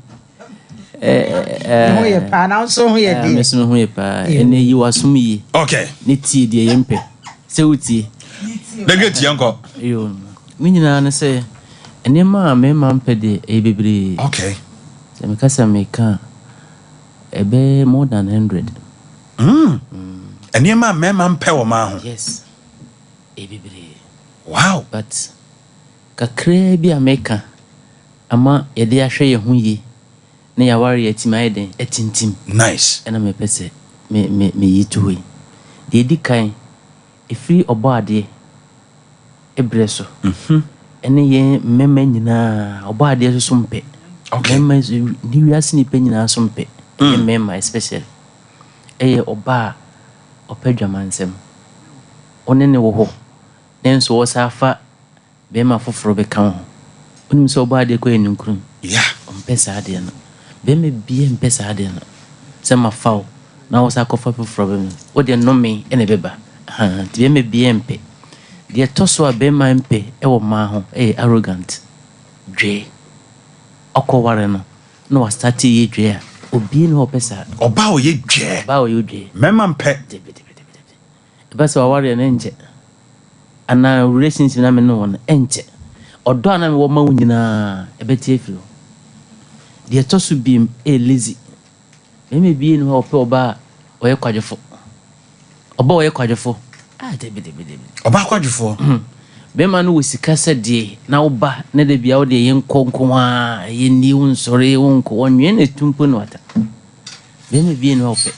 Ho ye pa na so ho ye de. Me so ho ye pa. Ene yi wasum yi. Okay. Ne tie de ye mpe. Se utie. The great yanko. Yo. Me nyina na se ene ma me ma mpe de e bebre. Okay. Se me kasa me kan ebe more than 100. Ene ma me ma mpe wo ma ho. Yes. E bebre. Wow. But kakra bi America ama ye de ahwe ye ho yi na ya ware atima eden etintim. Nice. Ena me pese me yitu yi. De di kan e free obo ade ebreso. Ene ye mema nyina obo ade so mpe. Okay. Mema ni wiase ni pe nyina so mpe. Ye mema especially. Eye oba opedwamansem. Onene wo ho. Nenso wo safa bema foforo be kan ho. Onim so oba ade ko enunkrum. Yeah. Ompesa ade no. Bema bie mpesa ade no. Se ma fawo na wo sa kofa foforo be. Wo de no me ene beba. Ha, ti bema bie mpe. De toso a bema mpe e wo ma ho arrogant. Dwe. Okoware no. No wa start ye dwe a. Obi no opesa. Oba o ye dwe. Ba o ye dwe. Mema mpe. Eba so ware na nje. Ana relationship na me no won enche odo ana me wo ma wunyina ebeti efiro de to so bim lazy me bi no ope oba oye kwadwefo oba oye kwadwefo de Oba kwadwefo be ma no wosika sede na oba na de bia wo de ye nkonko a ye ni wonsore wonko wonwe na tumpo no wata me bi no ope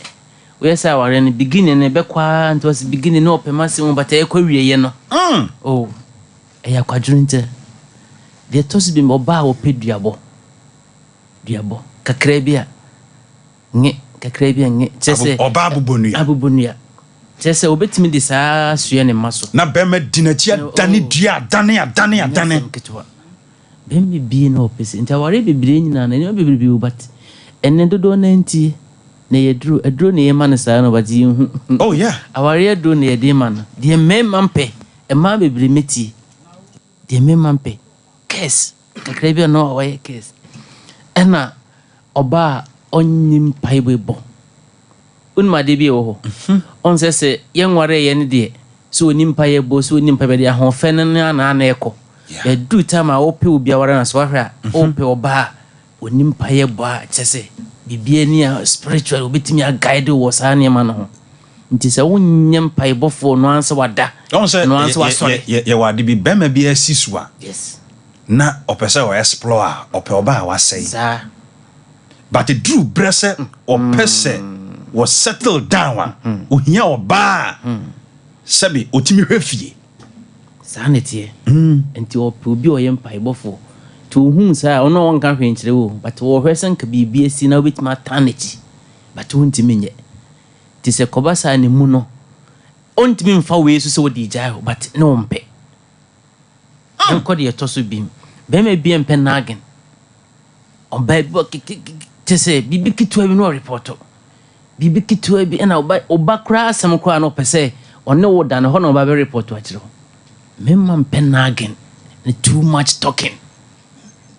we say ware no beginning ne be kwa nto was beginning no ope masem but e kwa wieye no oh eya kwaduru nte de tosi bi oba ope duabo kakra bia nge chese oba abubonua chese obetimi de saa sue ne maso na bema dinachia dane dua dane ketwa bembe bi no ope se nta ware bibire nyina na ne bibire bi but enne dodo na nti na edro na yema na saa no bati hu oh yeah aware edro na yede ma na de mema mpe e ma bibire meti de mema mpe kes kakra bi no awaye kes ena oba onyim paibebo unma de bi wo on se yenware ye ne de so onim paibebo so onim paibebo de ahofen na eko e du time a ope obi aware na so ahwe a ope oba onim paibebo a chese bibie ni a spiritual obetimi a guide wo sa ne ma no nti se wonyem paibofo no ansa wada no ansa wasore ye wade bi bema bi asisua yes na opese o explore ope oba wasei za but the drew brese opese was settle down ohia oba sabi otimi hwefie sanity nti ope obi oyem paibofo to hu sa ono won kan hwenkire wo but wo hwesen ka bibia si na obetima tanachi but wontimi nye ti se kobasa ne mu no ontimi mfa we so se wodi jai but no mpe enko de to so bim be me bi mpe nagen oba bi ti se bibi kitwa bi no report bibi kitwa bi na oba kra asem kra no pese onne wo da no ho no oba be report a kire mema mpɛ nagging too much talking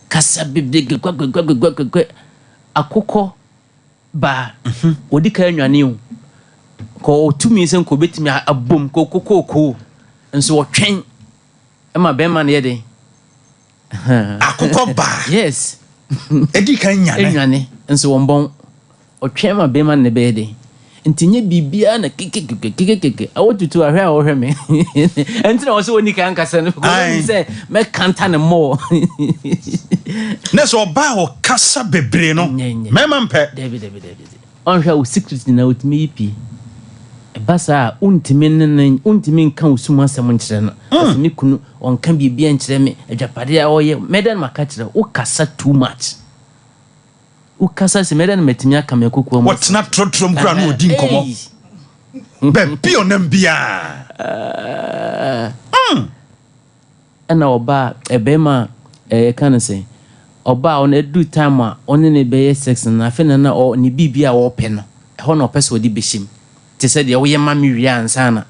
kasa bebree kwakwakwakwakwakwa akokɔ ba odi ka nwane o ko tumi sɛ ko betimi abom kokokoko nso wɔtwɛn ma bɛma no yɛde akokɔ ba yes edi ka nwane nso wɔmbɔn ɔtwɛn ma bɛma no bɛyɛ ntinye bibia na kekekekeke awotutu ahwe a wohwe me entina wo se woni kan kasa no ko se me kanta ne mo ne so ba wo kasa bebre no mema mpe David onhwe wo secret na otimi yipi e basa untimi kan usuma asem nkyere no asemi kunu onka bibia nkyere me adwapade a woye medan maka kyere wo kasa too much ukasa se medan metimi aka me kokko mo what's not trotrom kra no odi nkomo be bio nam bia ana oba ebema kan say oba on edu time a on ne be sex na afi na o ni bibia wo pe no e ho no pese odi beshim te se de wo ye mami wi ansa na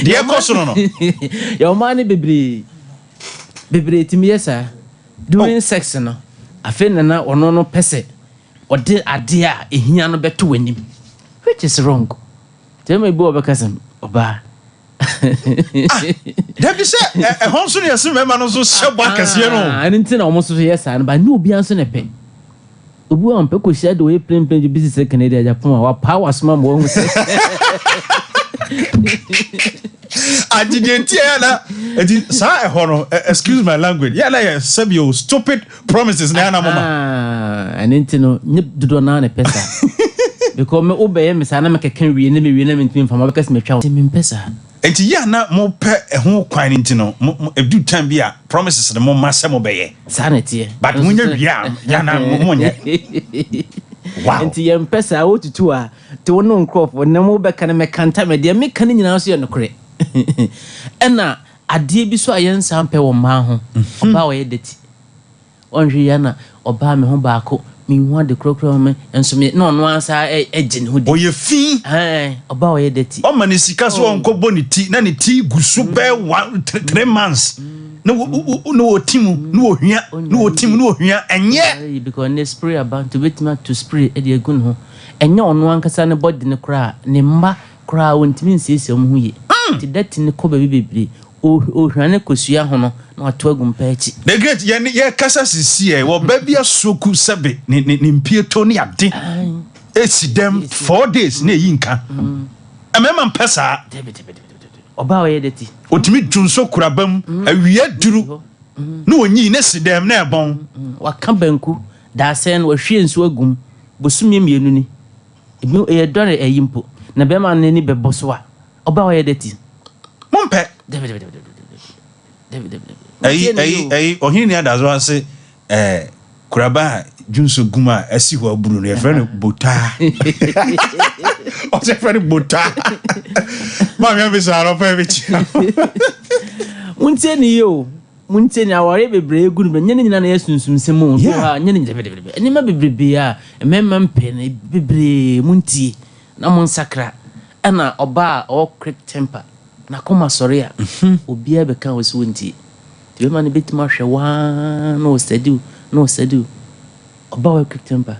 de koso no yo mani bebre timi yesa during sex no afi na ono no pese odi ade a ehia no beto wanim which is wrong tell me bo obekasem oba Dabi se e honso ne yesi mema no so hye bwa kase no ani nti na omo so yesa no ba ni obi anso ne pe obu an pe ko hye de we plain busy se Canada Japan wa power sma mo hu se ajidenti ya na edi sa e hono excuse my language ya na ya sabio stupid promises na na mama ani nti no nyip dodo na ne pesa because me obeye me sa na me keken wie na me wie na me ntimi fama because me twa me pesa enti ya na mo pe ho kwan nti no edu time bia promises na mo mase mo beye sa na tie but munya wia ya na mo nye wow enti ye mpesa otutu a te wono nkrof na mo be kan me kanta me de me kan nyina so ye nokore ena ade bi so ayensa mpe wo ma ho oba wo ye deti onhwe ya na oba me ho baako mi hu ade krokro me enso me no no ansa ejin ho di oye fi oba wo ye deti o mani sika so onko boni ti na ni ti gusu be 3 months no timu no hwia no timu no hwia enye because ne spray about to wait me to spray e de gun ho enye ono ankasa ne body ne kra ne mba kra wontimi nsiesie om hu ye ti dati ne ko bebre o hwane kosua ho no na ato agum pa echi the great ye kasa sisi e wo ba bia soku sebe ni mpieto ne ade esi dem 4 days na yi nka amema mpesa oba wo ye dati otimi dwunso kurabam awia duru na onyi ne sidem na ebon waka banku da sen wo hwie nso agum bosumi mienu ni ebi e dore eyimpo na be ma nani be boso a oba wo ye dati mompe David ohini ni adazo ase kuraba dwunso guma asi ho aburu no ye friend bota o se friend bota ma mi ambisa ro fa bi chi muntieni yo muntieni aware bebre egunu be nyene nyina na yesunsum semu so ha nyene bebre eni ma bebre be a emema mpe na bebre muntie na monsakra ana oba o quick temper na koma sorry a obi a be kan wo so ntie ti be ma ne betima hwe wa no steady oba o quick temper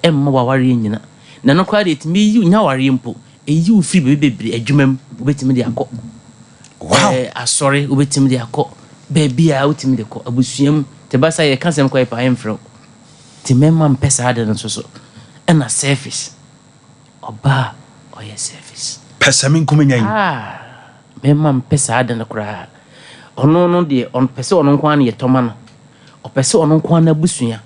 emma wa ware nyina na no kwa de timi yu nya ware mpo eyi u free bebre adwumam obetimi de akọ wow sorry obetimi de akọ baby a obetimi de akọ abusuam te basa ye kansem kwa pa emfro ti memma mpesa ade no so na service oba o ye service pesa min kumenya yi memma mpesa ade no kura ono no de on pesa ono kwa na ye toma no o pesa ono kwa na busua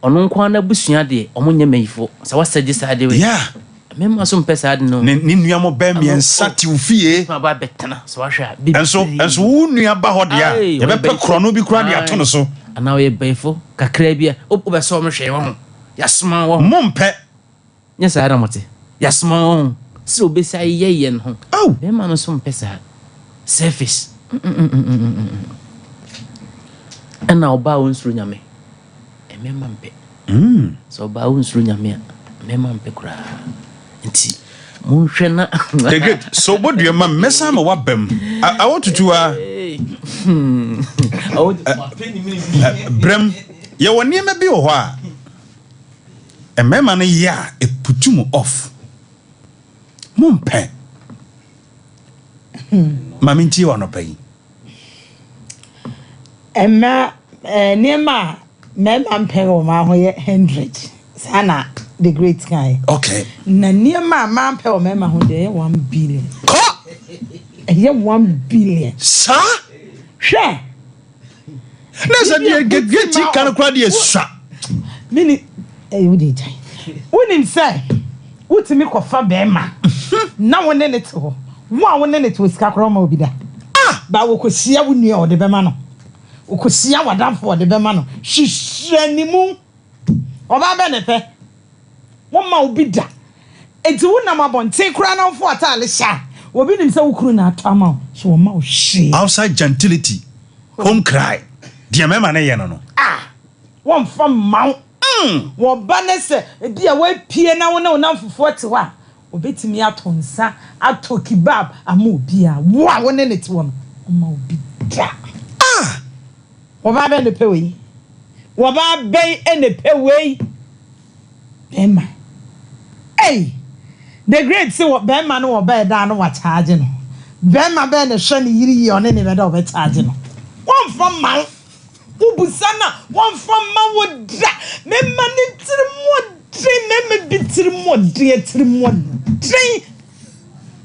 ono kwa na busua de omonye mayifo sa wasaje sa de we yeah memma so mpesa ade no ni nua mo ba mi ensati ufie ma ba betena so wahwa enso wo nua ba ho de a ye be pe krono bi kura de ato no so ana we befo kakra bia obe so mo hwe wo yasma wo mompe nya sa ara mote yasma wo si obesa yeye no memma no so mpesa service ana oba wonsuru nyame memma mpe so oba wonsuru nyame memma mpe kura nti Munshena. The great. So what do you ma mesa ma wabem? I want to do Brem, you were near me be a while. A man ya a putumu off. Mumpe. Maminti on a pay. Emma Nema Mem Pero Mahoye 100. Sana the great guy. Okay. Na Nema Man Pero Mema who day 1 billion. Here 1 billion. Sir? Share. Let's get kind of crowd shot. Minute. You did. When him say, what to make of Fabema? Now one in it. One in it was Cakroma be there. Ah, but we could see our new the Bemano. We could see our damn for the Bemano. She sent the moon. Or my benefit. One more be there. It's one number one. Take crown on for a tally sha. We been him so cruna tama. She will mouse she. Outside gentility. Home cry. Dear Mamma, no. Ah, one from Mount. One banner, dear, wait, piano, no, for 41. Obey me out on sa, out to kebab, a moo beer. One in it one. Oh, be ah, what about the pay? What about bay and the pay way? Emma. Hey, the great say what Bemman or bear down what charging. Bemma Ben a shiny yiri on any bed of it charging. One from Mount. Ubusana, one from Mawood. Me money to the more train, me bit to the more dear to the more train.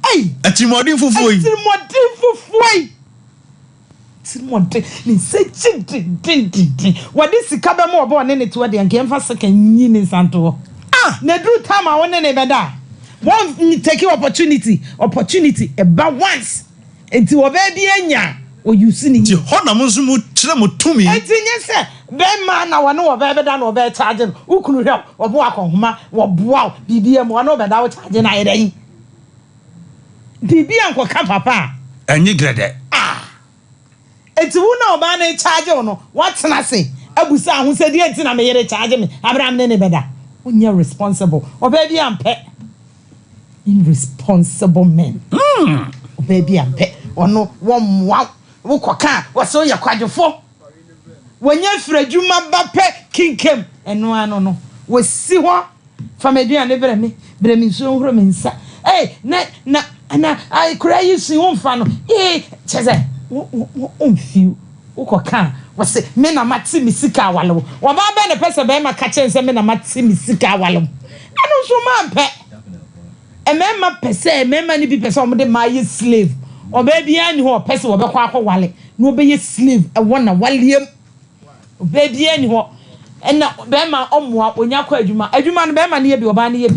Hey, a Timothy for to the more train for fly. To the more train, me say, what is the cabin more born in it to the and came for second yin santo? Ah, Nedru time I want any better. One take your opportunity, about once into a baby enya. Or you see it. Hona Musumu Tramutumi. I think yes, Ben man, I know of ever done or better charging. Who could help or walk on Huma or wow, BBM one over that charging I day. BBM will come, papa. And you get it. Ah, it's who know about a charger or no. What's I say? I was who said, yes, and I made a charge me. Abraham any better. When you're responsible, or baby, I'm pet. Irresponsible men. Baby, I'm pet. Or no, one wow. Wokoka waso ya kwadwofo wonye frajuma bape kinkem eno ano no wasi ho fameduane bremi so horo mensa na ai kura yisi wonfa no cheze wonfiu wokoka wase me na mati misika awalo wo ba be ne pese be ma ka chense me na mati misika awalo eno so mampe emema pese emema ni bi pese o de ma ye slave or baby, any who person will be quite wale, no be a slave, a one a William, baby, any who, and now Bema Omwa, when you quite Juma, Edman Bema near be Obani,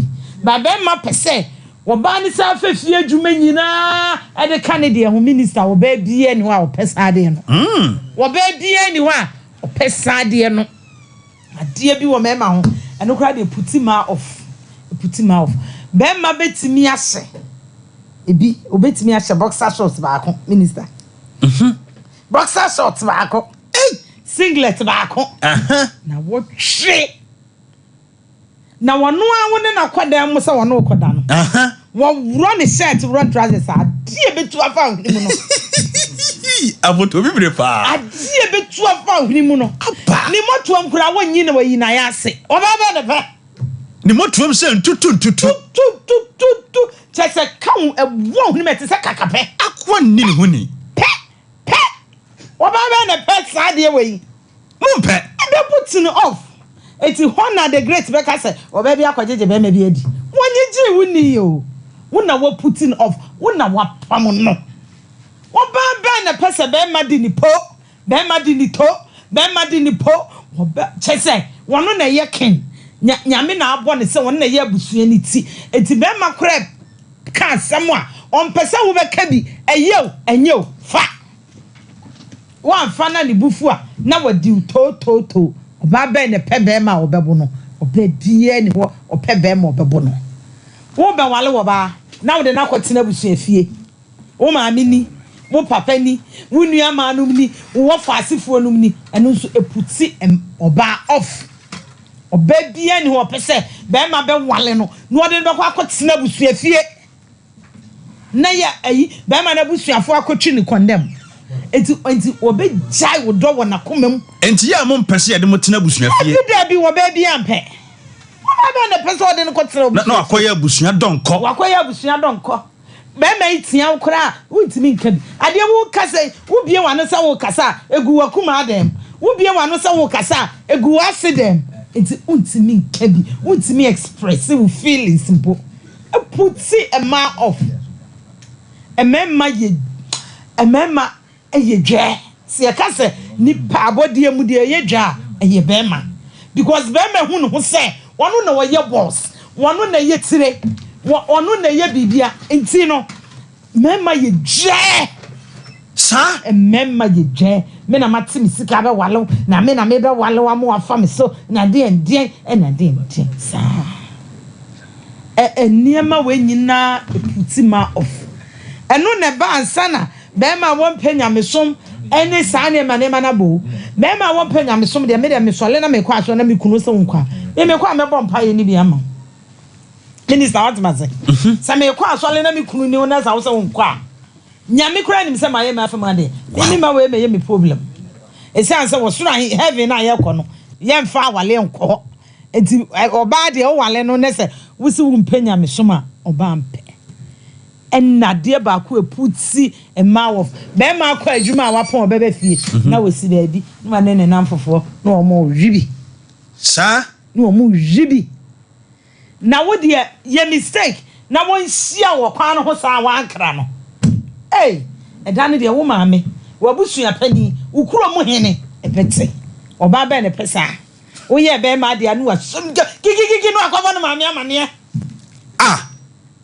but Bema per se, or Barney South, year Jumena, and the Canadian who minister, or baby, any who Pesadian. Or baby, anywhere, or Pesadian. A dear be one member, and no cry, they put him off, Bema bet me, I say. Ebi obetimi a boxer shorts baako minister boxer shorts baako singlet baako na what shit na wono a woni na kwada mo se wono koda no wo run shirt run trousers a die betu afa hwini mu no aboto bibre pa a die betu afa hwini mu no ni moto amkura wonyi na wayi na ya ase obaba ne fa ni moto am se tutu Chese kaun e won ni meti se kakape akwa ni huni pe obaba na pe sade we mumpe e put no off eti hona the great beka se obabi akwajeje be ma bi adi wonye ji wuni yo wona wa putting off wona wa pam no obaba na pese be ma di ni po be ma di ni to be ma di ni po oba chese wono na ye king nyame na abo ne se wono na ye abusua ni ti eti be ma krep ka samwa on pese wo be ka bi enyo fa wan fa na ni bufu a na wadi to oba be ne pe be ma obebo no oba die ni ho ope be ma obebo no wo be wale wo ba na wo de na kwotena busua fie wo ma amini wo papa ni wo nua ma num ni wo fa asifo num ni eno nso eputi oba off oba bia ni ho pese be ma be wale no no de be kwa kwotena busua fie na ya ayi be ma na busuafo akotwi ni condemn enti obe jai wo do wo na komam enti ya mo mpese ya de mo tena busuafie da bi wo be bi ampe wo ba na pese wo de no kotere na akoya busua donko wakoya busua donko be ma itia nkora untimi nka ade wo kasa wo bie wano sa wo kasa egu wakuma adem wo bie wano sa wo kasa egu asedem enti untimi nka bi untimi express wo feelings simple put a man off a memma ye dwa se ya kase ni pa abodie mu de ye dwa ye bema because bema hu no se wonu na wo ye boss wonu na ye tire wonu na ye bibia enti no memma ye dwa sa memma ye dwa me na matimi sika be walo na me na me be walo wa mo afa me so na de na de sa niema we nyina eputima off eno ne ba ansana be ma won penya mesom ene saa ne ma na bo be ma won penya mesom de me de mesole na me kwa so na me kunu se nkwa me kwa me bompa ye ni bia ma minister what ma say sa me kwa so na me kunu ni na sa wo se nkwa nya me kura ni se ma ye ma fa ma de ni ma we me ye me problem e say answer wo sura heaven na ye kɔ no ye mfa wale nkɔ enti oba de o wale no ne se wusi wumpenya mesoma oba mpe enna de ba ko eputi e ma of be ma kwa adwuma wapon obebe fie na wosi baabi na ne namfofo na omo hwibi sa na omo hwibi na wo de ye mistake na won hia wo kwa no ho sa wa ankra no eda ne de wo maame wo busua pani ukuro mu hene ebete oba be ne pesa wo ye be ma de anu asum kikikiki no akwa no maame amane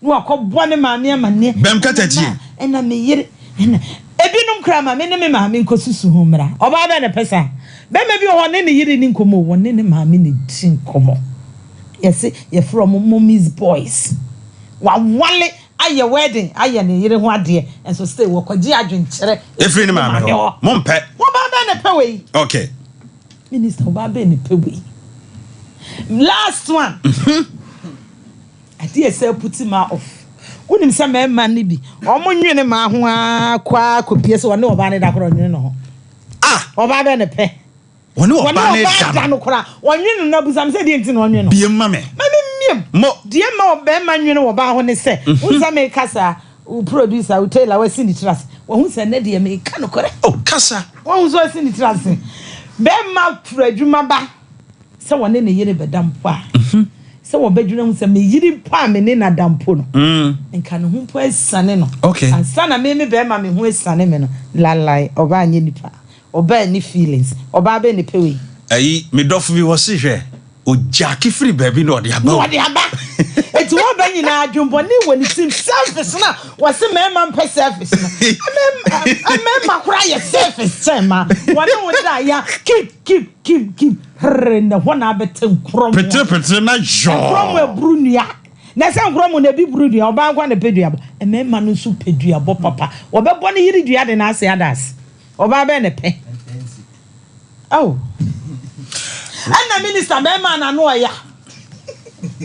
no akobbo ne maame amane bem katatie ena me yire ena ebinum kra maame ne me maame nkosusu ho mra oba be ne pesa be me bi ho ne ne yire ni nkomo wo ne maame ne tin komo yesi ye from mommy's boys wa wale aye wedding aye ne yire ho ade enso stay wo kwaji adwenkyere efri ne maame ho mompe wo ba be ne pe we okay minister oba be ne pe we last one I did say put him off. Unim some man ni bi. Omo nwene ma ho akwa kopie se wona oba ne da kro nwene no. Oba be ne pe. Wona oba ne da no kra. Wonwene na busam se de enti no nwene no. Biem ma me. Ma me miem. Mo de ma oba ma nwene oba ho ne se. Unsa me kasa u producer u tailor we sindi trust. Wo hu se ne de me ka no kore. Oh kasa. Wo hu so sindi trust. Be ma tradwuma ba. Se wona ne yere bedampo a. So we bedwuna hu se me yiri pa me ne na dampo no nka no hu po esane no okay ansana me be ma me hu esane me no lalai oba anye nipa oba ni feelings oba be ni pewe ayi me dofu bi wo se hwe o jaki free baby no de aba eti wo ba nyina adwumbo ni woni sim service na wo se me ma mpa service na me ma kura ye service tema wona wo da ya keep renda hona betem krom pete na jo krom e brunua na se krom na bi brunua oba kwa na pedua e me ma no so pedua bo papa wo be bo ne yiri dua de na ase adas oba be ne pe ana minister be ma na no ya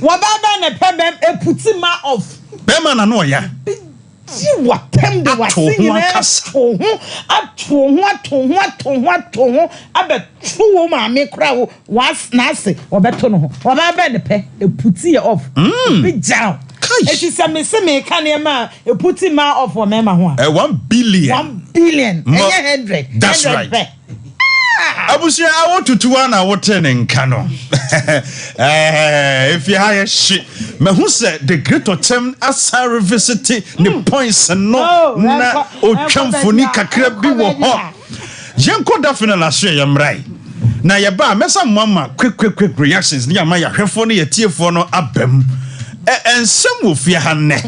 wo ba be ne pe be eputima of be ma na no ya ti watem de wasine ato abeto wo ma me kra wo was na ase obeto no ho wo ba be ne pe eputi off be down eti se me kan e ma eputi ma off wo me ma ho a 1 billion 1 billion 100 that's right abusia I want to one I want in kano if you hire shit me who said the great attempt as I revisit the points no na o twamfoni kakra bi wo ho yenko definitely last year yamrai na ye ba mesa mama quick reactions ni ama ya hwefo no ye tiefo no abam ensem wo fie ha ne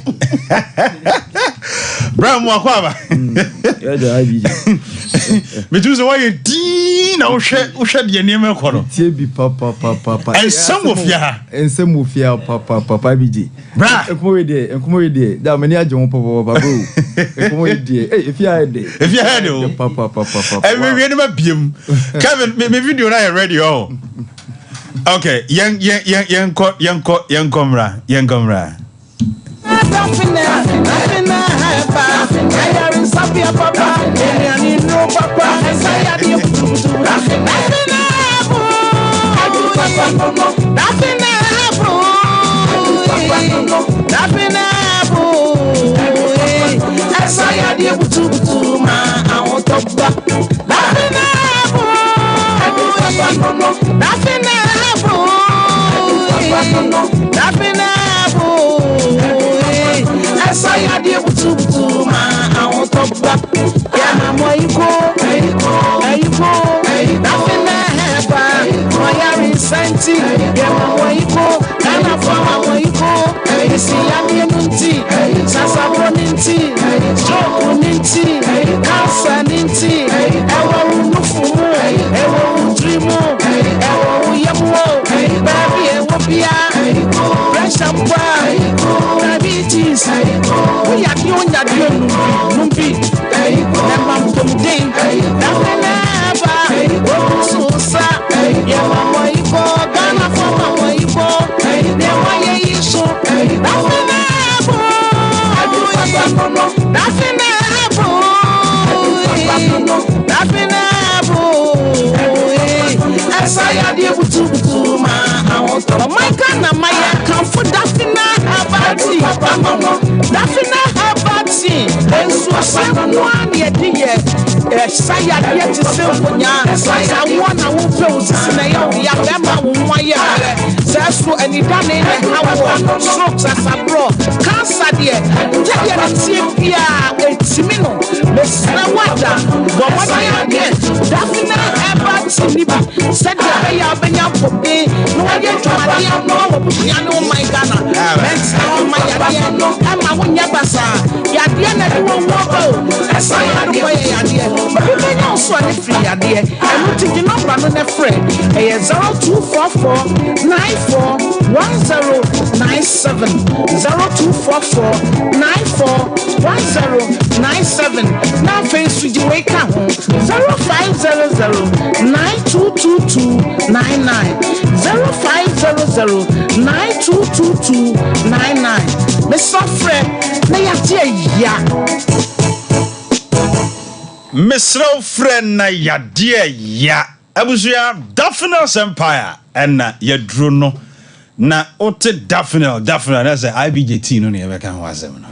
bra mo akwaba ya da abiji me tu so why din na wo hwe de ne me kɔ no tie bi papa ensem wo fie ha papa abiji bra enkomo we de da mani agye ho papa bro enkomo we de if you had o papa we ne ma biem Kevin me video na ready oh okay yen komra Sabia papa, Eliani no papa, Saya di butu butu. Nothing happen. Nothing happen. Nothing happen. Saya di butu butu ma, I want to back. Nothing happen. Nothing happen. Nothing happen. Saya di butu butu ma, I want to back. Yeah, mama, you go. Nothing happen. My Santi, yeah, mama, you go. And I'm from mama, you go. You see, I'm in Ninti, Sasa Ninti, Joe Ninti, Casa Ninti, Ewa Nufumo, Ewa Drimo, Ewa Yamo, Baby, Ewa Pia, Fresh and diabetes. We are doing that, Numbi, Nemam Tumdin, nothing ever, so sad, yeah, mama, you go, Ghana for mama, you go, never you so, nothing ever, nothing ever, nothing ever, as I had you to my house, my Ghana, my account for nothing about nothing about and so someone yet dear. Saya dear to Sylvania, Saya one I will close Sinaya, Yabama, Wire, Sasu, and it done in our strokes as a bro. Cancer dear, Tibia, Timino, Miss Nawada, but what I get, Daphne about Siniba, said Yabaya Benya for me, no idea to Piano, my Ghana, Men's my Yadiano, and my Yabasa, Yadiana, you won't walk out, as I had Yadia. But you can also free idea. I'm not taking number on a friend. A 0244 941097 0244 941097. Now face with you wake up 0500 922299 0500 922299. Mr. Fred, they are here. Mr. Friend na yadie ya abusuya Daphne Empire and ya drono na ote Daphne that's a IBJT no ne can wasem no.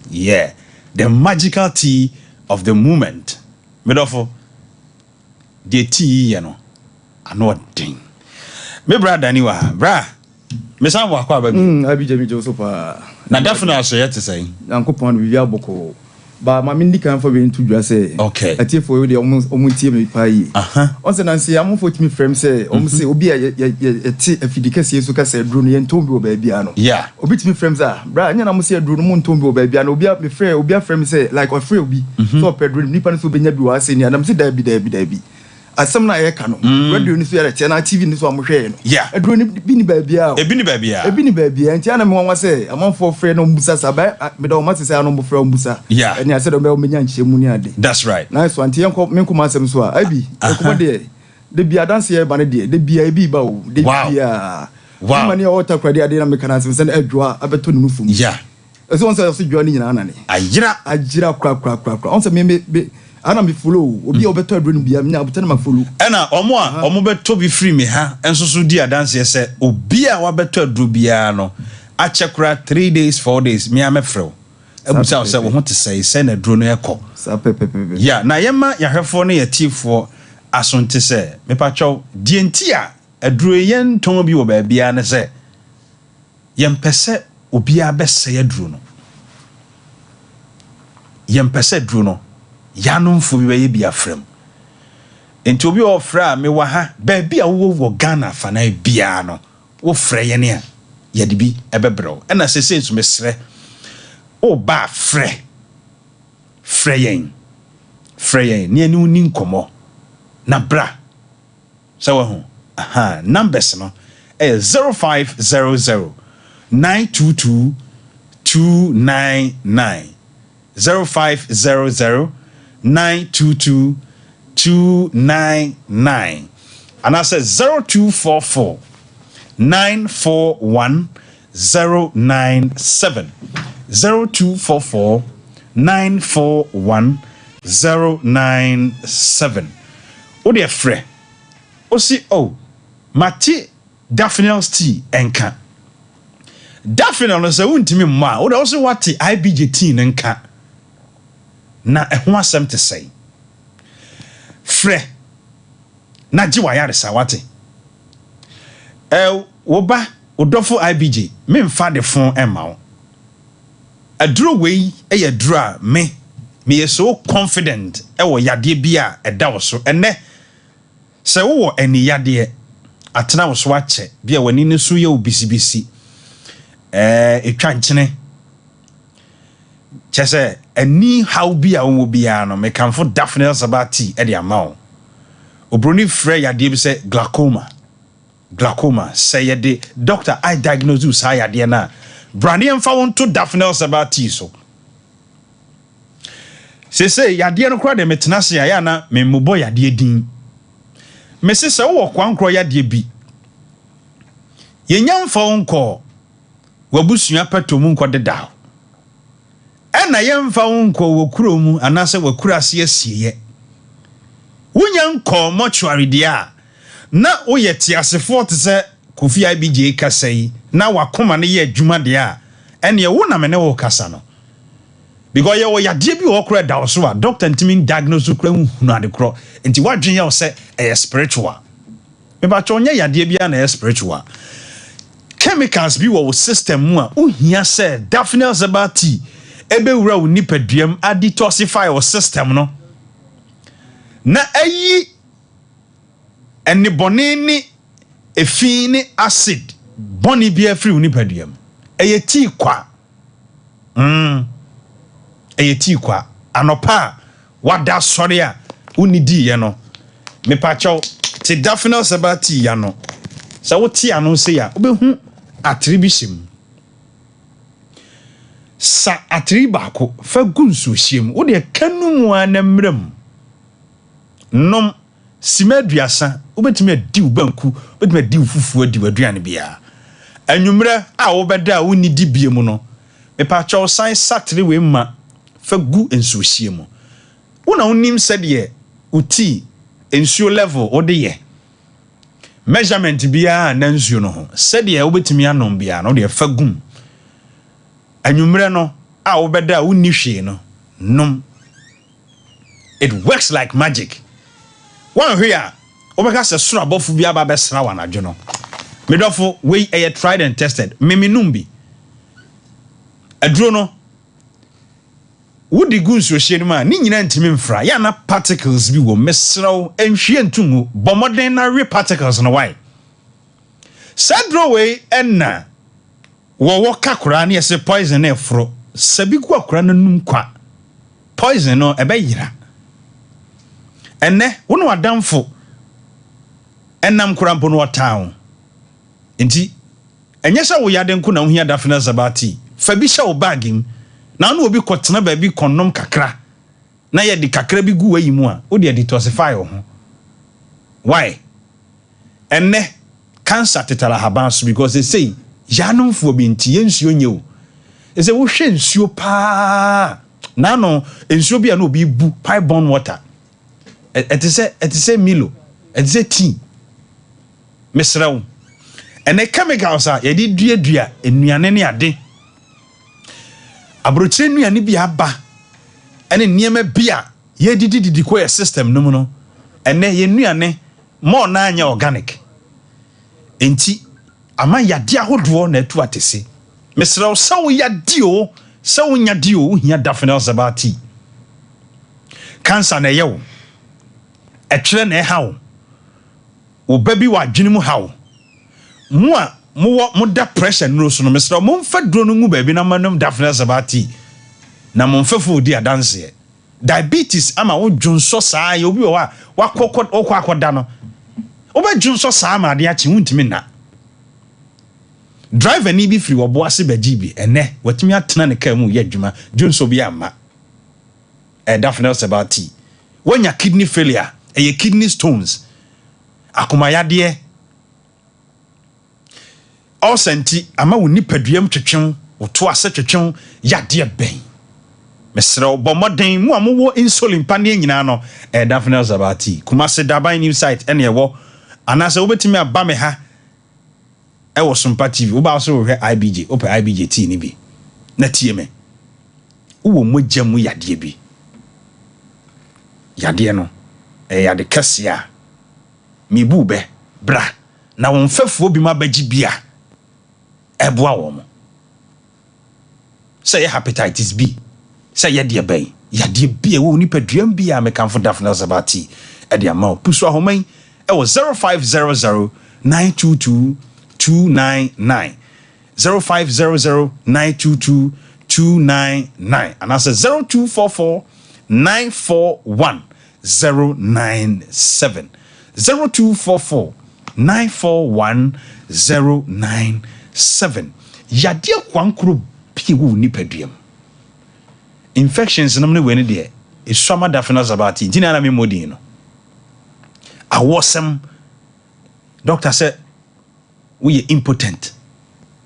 Yeah, the magical tea of the moment. Medofo the tea you know ano ding. Me brother ni wa bra me san wa kwa ba bi IBJ so pa na Daphne so yet say yankopon wi aboko ba ma mindi kan for be into dwa say okay atie for we dey omuntie me pa yi on say nan say am for timi frame say say obi a ti afidikase so ka say dro no ye ntombi o ba bia no yeah obi timi frame za bra nya na mo say dro no mo ntombi o ba bia no obi a me frame obi a frame say like o frame obi so pedro nipa no so benya bi wa say ni adam say da bi asem na ye ka no radio ni so ya na TV ni so amohwe no yeah edro ni bi ni ba bia e bi ni ba bia enti ana me won say amanfo frɛ no mbusa saba me da o mate say ano mo frɛ mbusa eni ase do me o menya nkyemu ni ade that's right nice one tie me nkoma asem so a abi ekoma de bia dance ye ba ne de bia e bi ba o de bia wow mani o ta kwade ade na me kana asem say adwoa abeto ne nufum yeah eso on say so dwoa ni nyina na ne agira kra on say me ana me follow obi obeto adro bia nya obeto na ma follow ena omo beto bi free me ha enso so di adanse se obi a wa beto adro bia no a chekura 3 days 4 days me amefrew ebusa se wo ho te se na adro no ekọ sa pepepe ya na yema yahwefo no yatifo asonte se me pacho die nti a adro yen ton bi wo ba bia ne se yempese obi a bese adro no yempese adro no yanum fu bi ye bia frem enti obi ofra me wa ha ba bia wo Ghana fa na bia no wo frɛ ye ne a ye de bi ebebrew na sese nso mesrɛ o ba frɛ yen ne ani uni nkomo na bra so wo ho numbers no 0500 922 299 0500 922 299 and I said 0244 941 097 0244 941 097 wode frɛ osi mate Daphne's tea enka Daphne no se wontimi mma wode osi wate IBJ tea nenka na ɛho asɛm te sɛi frɛ na gye wayaresa wate woba wodɔfo IBJ memfa de fon ɛma wo aduro wei ɛyɛ aduro a me so confident ɛwɔ yadeɛ bi a ɛda wo so ɛnɛ sɛ wowɔ ani yadeɛ atena wo so akyɛ bi a wani ne so yɛ obisibisi etwa nkyene kyɛ ani how bi a wo bia no me kanfo Daphne Sabati e de ama wo obroni frɛ yadeɛ bi sɛ glaucoma sɛ yɛde doctor I diagnose you sa yadeɛ na brane mfa won to Daphne Sabati so sɛ yadeɛ no kora de metena se ya na me mobɔ yadeɛ din me sɛ wo kwankro yadeɛ bi yenya mfa won kɔ wabusua patomu nkɔ dedaw ɛna yɛmfa won kɔ wokuro mu anase wakura se asieye wonya nkɔ mortuary dia na woyɛ tiasefo te sɛ Kofi IBJ kasai na wakoma ne yɛ adwuma dia ɛne wo na me ne wo kasa no because ye wo yade bi wo kora da so a doctor ntimi diagnose kora hunu ade kro nti wadwen ye wo sɛ spiritual me ba chonye yade bi na spiritual chemicals bi wo system mu a ohia sɛ Daphne Sabati ebe wura wo nipaduam adetoxify wo system no na ayi eni bone ni efi ni acid boni bi afri wo nipaduam eye tea kwa eye tea kwa anopa wada sori a unidi ye no me pacho ti Daphne Sabati ya no sa wo tea no se ya obehu attribution sa atriba ko fa gunsu hiem wo de kanu anamram nom simaduasa obetime adi ubanku obetime adi ufufu adi waduane bia anwumre a wo beda wo ni di bie mu no me pa chaw san satri we ma fa gu ensu hiem wo na wonim sede uti ensuo level wo de ye measurement bia na nsuo no ho sede obetime anom bia no de fa gum anwumre no a wo beda wo ni hwe no nom it works like magic one here obeka se sura bofu bia ba besra wanadwo no medofo we tried and tested meminum bi aduro no wodi gunsu hye no ma ni nyina ntimi mfra ya na particles bi wo mesraw enhwie ntumu bomoden na re particles no why sadro we enna wo kakura na yese poison na efro sabi ku akura na num kwa poison no ebe yira enne wono adamfo enam kurampo no town enti enye sha wo yade nko na wo hia Daphne Sabati fa bi sha wo bagim na no obi kotena ba bi konnom kakra na ye di kakra bi gu wayi mu a wo de detoxify wo ho why enne cancer tetala haban so because they say yanomfo bi nti yensuo nyew ese wo hwe nsuo pa na no nsuo bi a no obi bu pipe borne water it is Milo it is tea mesraw ene chemicals a yedi duadua enuane ne ade abrochire nuane bi aba ene niema bia yedididi ko ye system no mu no ene ye nuane mo na anya organic enti ama yade ahodo na atu atese mesraw sawo yade o sawo nyade o hia Daphne Sabati cancer na yewo etre na hawo obabi wa dwene mu hawo mu a mo da pressure no so no mesra mo mfa duro no ngu baabi na manom Daphne Sabati na mo mfa fo di adanse diabetes ama wo dwonso saa ye obi wa wakokọ akoda no oba dwonso saa ma ade achi wuntimi na driver ni bi free wo bo ase baji bi ene watimi atena ne ka mu ye adwuma dwonso bi ama Daphne Sabati wanya kidney failure eye kidney stones akomayade osenti ama wo nipaduam twetwen wo to ase twetwen yade ben mesrɛ bɔ mmɔden mu a mowɔ insulin paneɛ nyinaa no Daphne Zabati Kumase Daban News site ɛne ɛwɔ anaasɛ wobɛtumi aba me ha ɛwɔ SOMPA TV woba so wohwɛ IBJ wopɛ IBJ T ne bi na tie me wowɔ mogya mu yadeɛ bi yadeɛ no yade kɛse a mebu bɛ bra na wɔn fɛfoɔ bi ma bagye bia ɛboa wɔ mo sɛ yɛ hepatitis B sɛ yɛ deɛ bɛn yadeɛ bi a wɔ nipa duam bi a mekamfo Daphne Zabati ɛde ama wo puso ahoman ɛwɔ 0500 922 299 0500 922 299 and that's 0244 941 097 0244 941 097 yadeɛ kwankro bi wo nipa duam infections nam ne weni de eswama Daphne Zabati ntina na me modin no awosem doctor said we impotent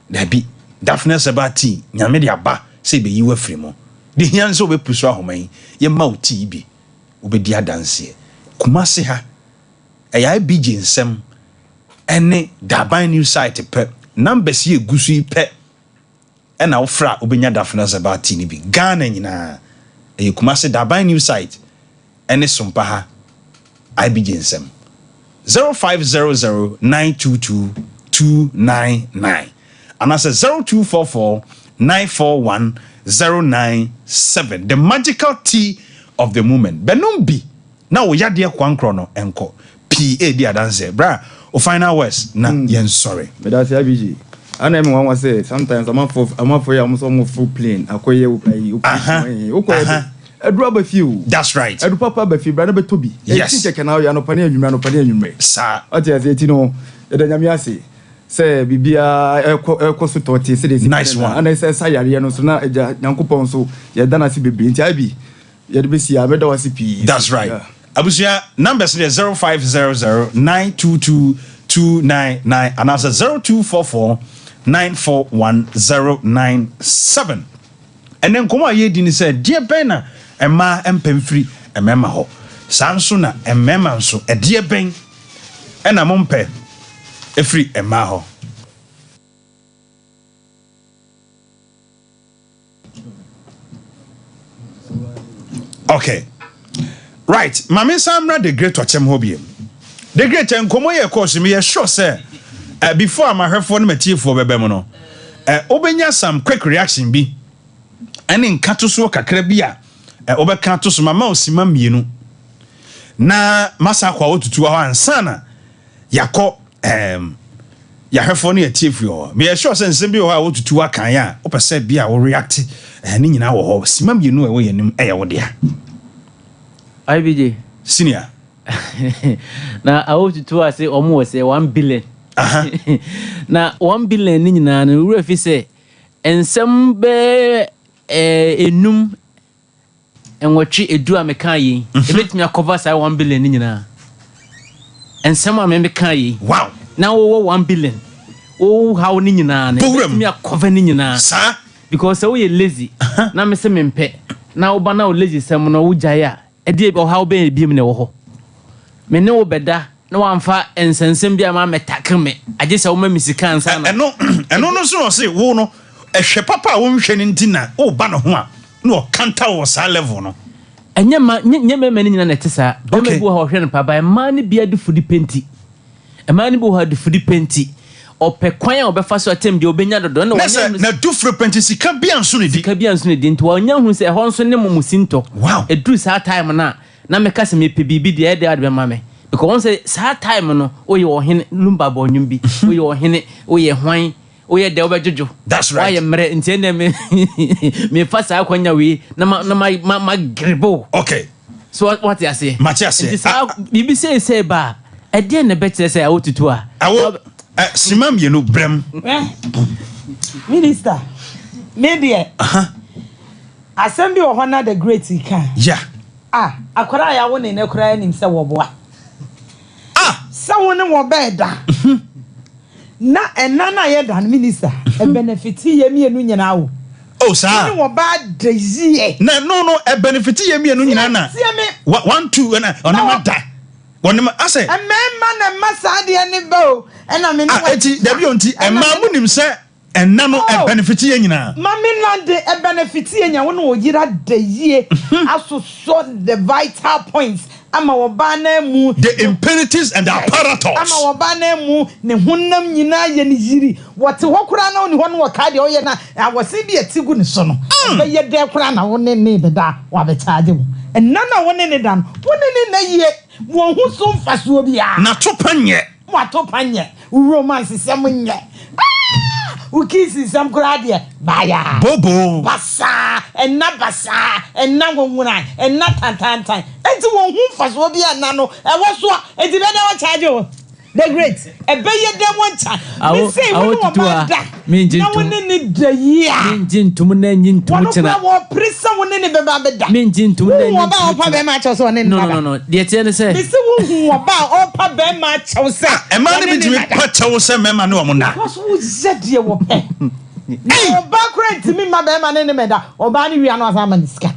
there be Daphne Zabati nyame de aba say be yiwa free mo de hian so be puso ahoman ye ma uti bi obedi adanse Kumase ha eya BJ nsem ene Daban News site pe numbers ye gusu yi pe ena wo fra obenya Daphne Zabati ni bi Ghana nyina Kumase Daban News site ene SOMPA ha IBJ nsem 0500 922 299 and that's 0244 941 097 the magical tea of the moment benumbi na wo yade kwankro no enko PA dia dance bra o final words na yen sorry me that IBG ana me wan say sometimes I'm for you am full plane akoye ukoye Edru ba fiu. That's right. Edru papa ba fiu, brother be tobi. Yes. Think na ya no pane anwumre. Sa. Ati ati no, eda nyame ase. Say bibia ekoso toti say this. Nice one. And say sayare no so na eja Nyankopon so ye da na se bebre nti abi. Ye de be si abeda wasi pi. That's right. Yeah. Abusia numbers 0500 922 299 and that's 0244 941 097. And then come ye dini said, dear Bena, Emma empemfree, emema ho. Sansuna, emema so, a dear Ben, and a mumpe, a free emma ho. Okay. Right. Mami Samra the great Ochem Hobie. The great and Komoya course me a sure sir. Before I'm a phone material for Bebemono. Obenya some quick reaction be. And in Katuso Kakrabia, over Katus Mama Sima Mienu. Na Masa kwa to our ansana. Yako ya hefoni a chief yo. Me a sure sense simbi wa to a kaya. Opa said bia will react and in our home. Simam you know away in air dear. IBJ Senior. Na I want to say almost 1 billion. Na 1 billion in na refi say and some be enum enwotwe edu ameka yi ebetimi cover say 1 billion nyina ensem ameka yi wow na wo 1 billion o how ni nyina na ebetimi cover ni nyina sir because we lazy na me se mempe na wo ba na wo lazy sem no wo jaya e de o how be biem ne wo ho me ne wo beda na wamfa ensensem bia ma metake me age se wo ma misika ansa na eno no so say wo no ehwe papa wo nhwe ni ntina o ba no ho a no kanta wo sa level no enye ma nye me nyina na tesa be me bu ha hwe no papa e ma ne bia de fudi penti e ma ne bu ha de fudi penti ope kwan a obefa so atem de obenya dodo na wonya na du fudi penti sika bia nso ne di sika bia nso ne di nti wonya hu se ho nso ne momusinto wow e dru sa time na me kase me pe bibi de e de ade ma me because once sa time no oye ohene lumba bo nyum bi oye ohene oye hwan oye de obejojo that's right oye mre nti ene me fa sa akwanya we na ma grebo okay so what you say Matias bibi say ba e de ne betre say awotutu a awo simam ye no brem minister media asem bi ohona the great kan yeah akwara ya woni ne kura nim se woboa se woni wo beda na enana ye dan minister e benefit ye mienu nyina wo Oh sir. Ni wo ba dezie. Na no e benefit ye me no nyina na. 1 2 na onema da. Onema ase. Emma na masa de ne ba o. Na me no. Eti da bi onti emma munim se enna no e benefit ye nyina. Mami na de e benefit ye nya wo no yira dezie. Aso so the vital points. Ama woba na mu the imperatives and the apparatus. Ama woba na mu ne honam nyina ye ne yiri. Wote hokura na oni ho no waka de oye na awose bi atigu ne so no. Be ye de kura na wo ne da wa be charge wo. Enna na wo ne da no. Wo ne na ye wo hu so mfaso bia. Na to panye. Mo to panye. Romance sem nye. Ukisi sam kurade baya bobo basa enna ngwuna enna tantantan enti won hu faso bia na no e wo so enti be dey charge o the great e be ye dem won cha me say wo no ba da na woni ni da yia minjintum na nyintum tena wo prisa woni ni be ba be da minjintum na nyintum wo ba o pa be ma cha so woni no de tie ne say me say wo hu wo ba o pa be ma cha so e ma ni bitimi pa cha wo se me ma no mo na because wo zedie wo pe o ba kurant mi ma be ma ne me da o ba ni wi anu asa ma niska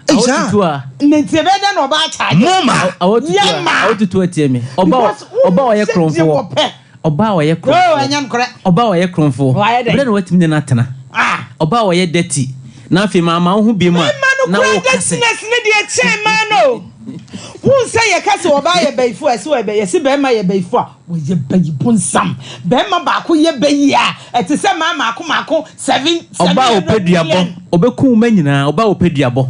Awotutua nti be da no ba charge mama awotutua tie me oba oye kronfo oba oye kronfo anyam kore oba oye kronfo bre na watimi na tena oba oye dirty na afi mama ho bi mu na wo kase ne de chairman no won say ye kase oba ye baifu ase we be ye se be ma ye baifu a wo ye bayibu nsam be ma ba ko ye bayi a ete se mama akoma 7 oba opeduabo obeku ma nyina oba opeduabo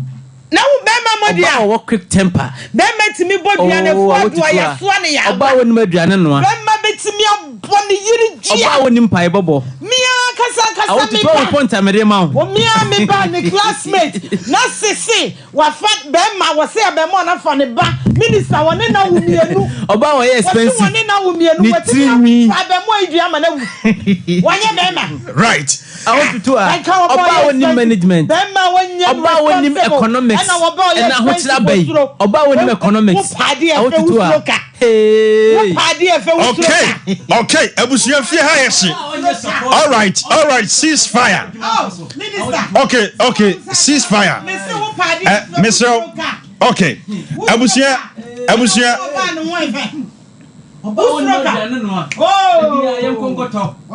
na wo be ma modia oba wo quick temper be metimi bodua ne fo do ya fo ne ya oba wo nim aduane no a be ma betimi abo ne yiri gia oba wo nim pai bobo mia kasa mi ba wo ponta mere ma wo mia me ba ne classmate na sisi wa fa be ma wo se be mo na fa ne ba minister woni na wo mienu oba wo expensive woni na wo mienu wati fa be mo idua ma na wo wonye be ma right awotutua oba wo nim management be ma wonya oba wo nim economics na ho tira bai oba wo nim economics awotutua okay abusia fie ha yeshi all right ceasefire okay ceasefire Mr. Okay abusia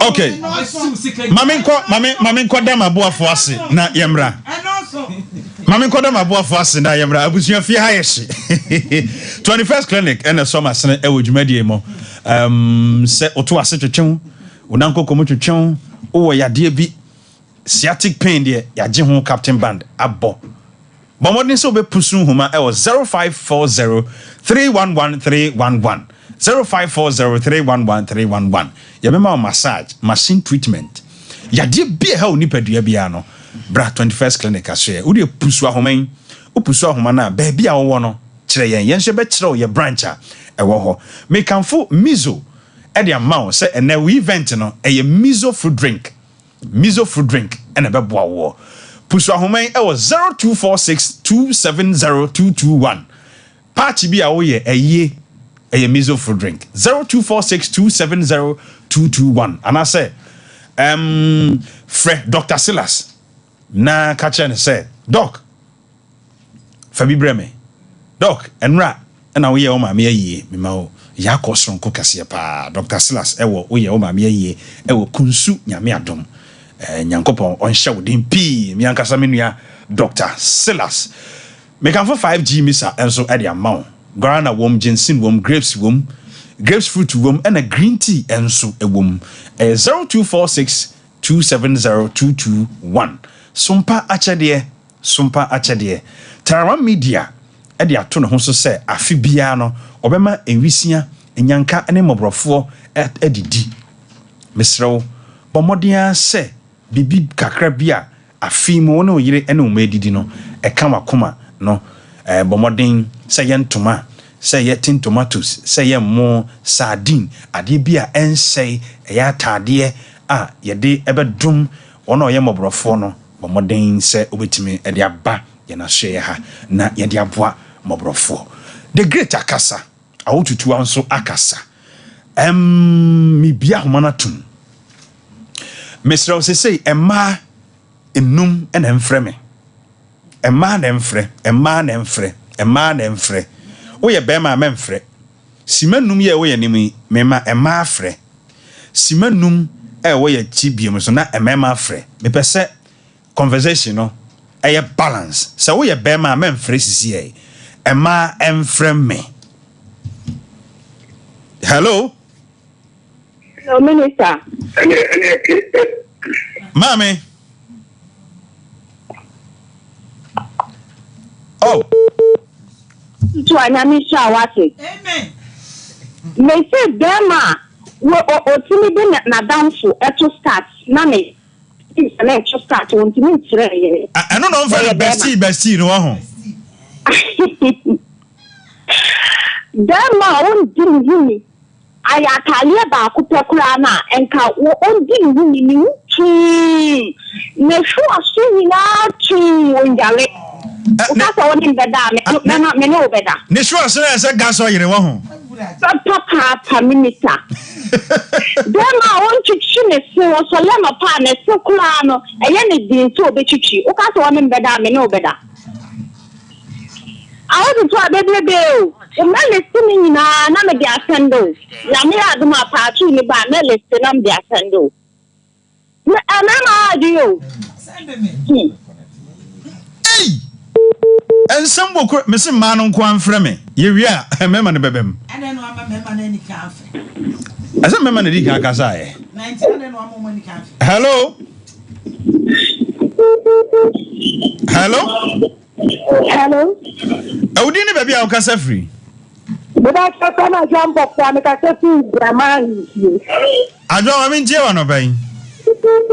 okay mami nko da maboafo ase na yemra mami nko da maboafo ase na yemra abusia fie ha yeshi 21st clinic and SOMPA sene e wodwumadie mo se oto ase twetwen unanko komo twetwen wo yade bi sciatic pain de yaje ho captain band abo bomodin so be pusu huma e 0540311311 0540311311 yabema massage machine treatment yade bi ha onipadua bia no bra 21st clinic ashe wo de pusu ahoman wo pusu ahoma na ba bia wo no kire yen hye be kire ye branch a ewo ho mekanfo mizo e de amount say ene we event no e mizo fruit drink ene be boa wo pusu ahoman e 0246270221 party bi a wo ye eye mizo fruit drink 0246270221 and I say Dr. Silas na kache ne say doc fabi breme doc enra na wo ye o ma me aye me ma o ya kosronko kase pa Dr. Silas wo ye o ma me aye wo kunsu nyame adom nyankopon on hye wo din pi mi ankasa menua Dr. Silas me kan for 5G misa enso e de amount guarana wom ginseng wom grapes fruit wom and a green tea enso ewom 0246270221 SOMPA achede Tarawan Media e de ato ne ho so se afi bia no obema enwisia enyanka ene mobrofo edidi mesrew bomodia se bibi kakra bia afi mo no yire ene o medidi no e ka makoma no bomodin say yentoma say yetin tomatoes say yemo sardine ade bia ensay ya tade a yede ebedum ono ye mobrofo no bomodin say obetimi e de aba ye na hye ha na ye de aboa mobrofo the great akasa awotutu anso akasa mi bia homana tum Mr. Say emma enum ena mfrɛ me ɛma na mfrɛ woyɛ bɛma ma mfrɛ simanum yɛ woyɛ nimi mema ɛma afrɛ simanum woyɛ chibium so na ɛmɛma afrɛ mepɛ sɛ conversation no ɛyɛ balance sɛ woyɛ bɛma ma mfrɛ sisi ɛ ɛma mfrɛ me. Hello Minister. Mami. Oh. To anamisha wate. Amen. Me say Bema otimi be na danfo eto start na me. Na eto start wontimi nkyerɛ yɛ. Ɛno no mfa bestie no ho. Bema won dimi ayatalie ba akopekura na enka won dimi ni twi. Me shu aso nyina twi onjale. Ukasa woni beda me no beda. Ne shu aso na se gas oyire wo ho. Papa minister. Dema won chichi ne se so lema pa ne se kula no eye ne din so obechichi. Ukasa woni beda me no beda. I want to abebe o. O me list ni nyina na me dia sendo. Na me aduma pa tu ni ba me list na me dia sendo. Me na adio. Send me. Hey! Ensam bokro me se ma no nko amfrɛ me. Ye wi a mema ne bebem. Ene no ama mema na ni ka afa. Asa mema ne di ka kasa e. 90 ene no ama mo ni ka afa. Hello? Hello? Awudi ni baby a kasa free. Baba kasa na jambo kwa me kasa fi bramani. Ajo ma me ntie wa no ban.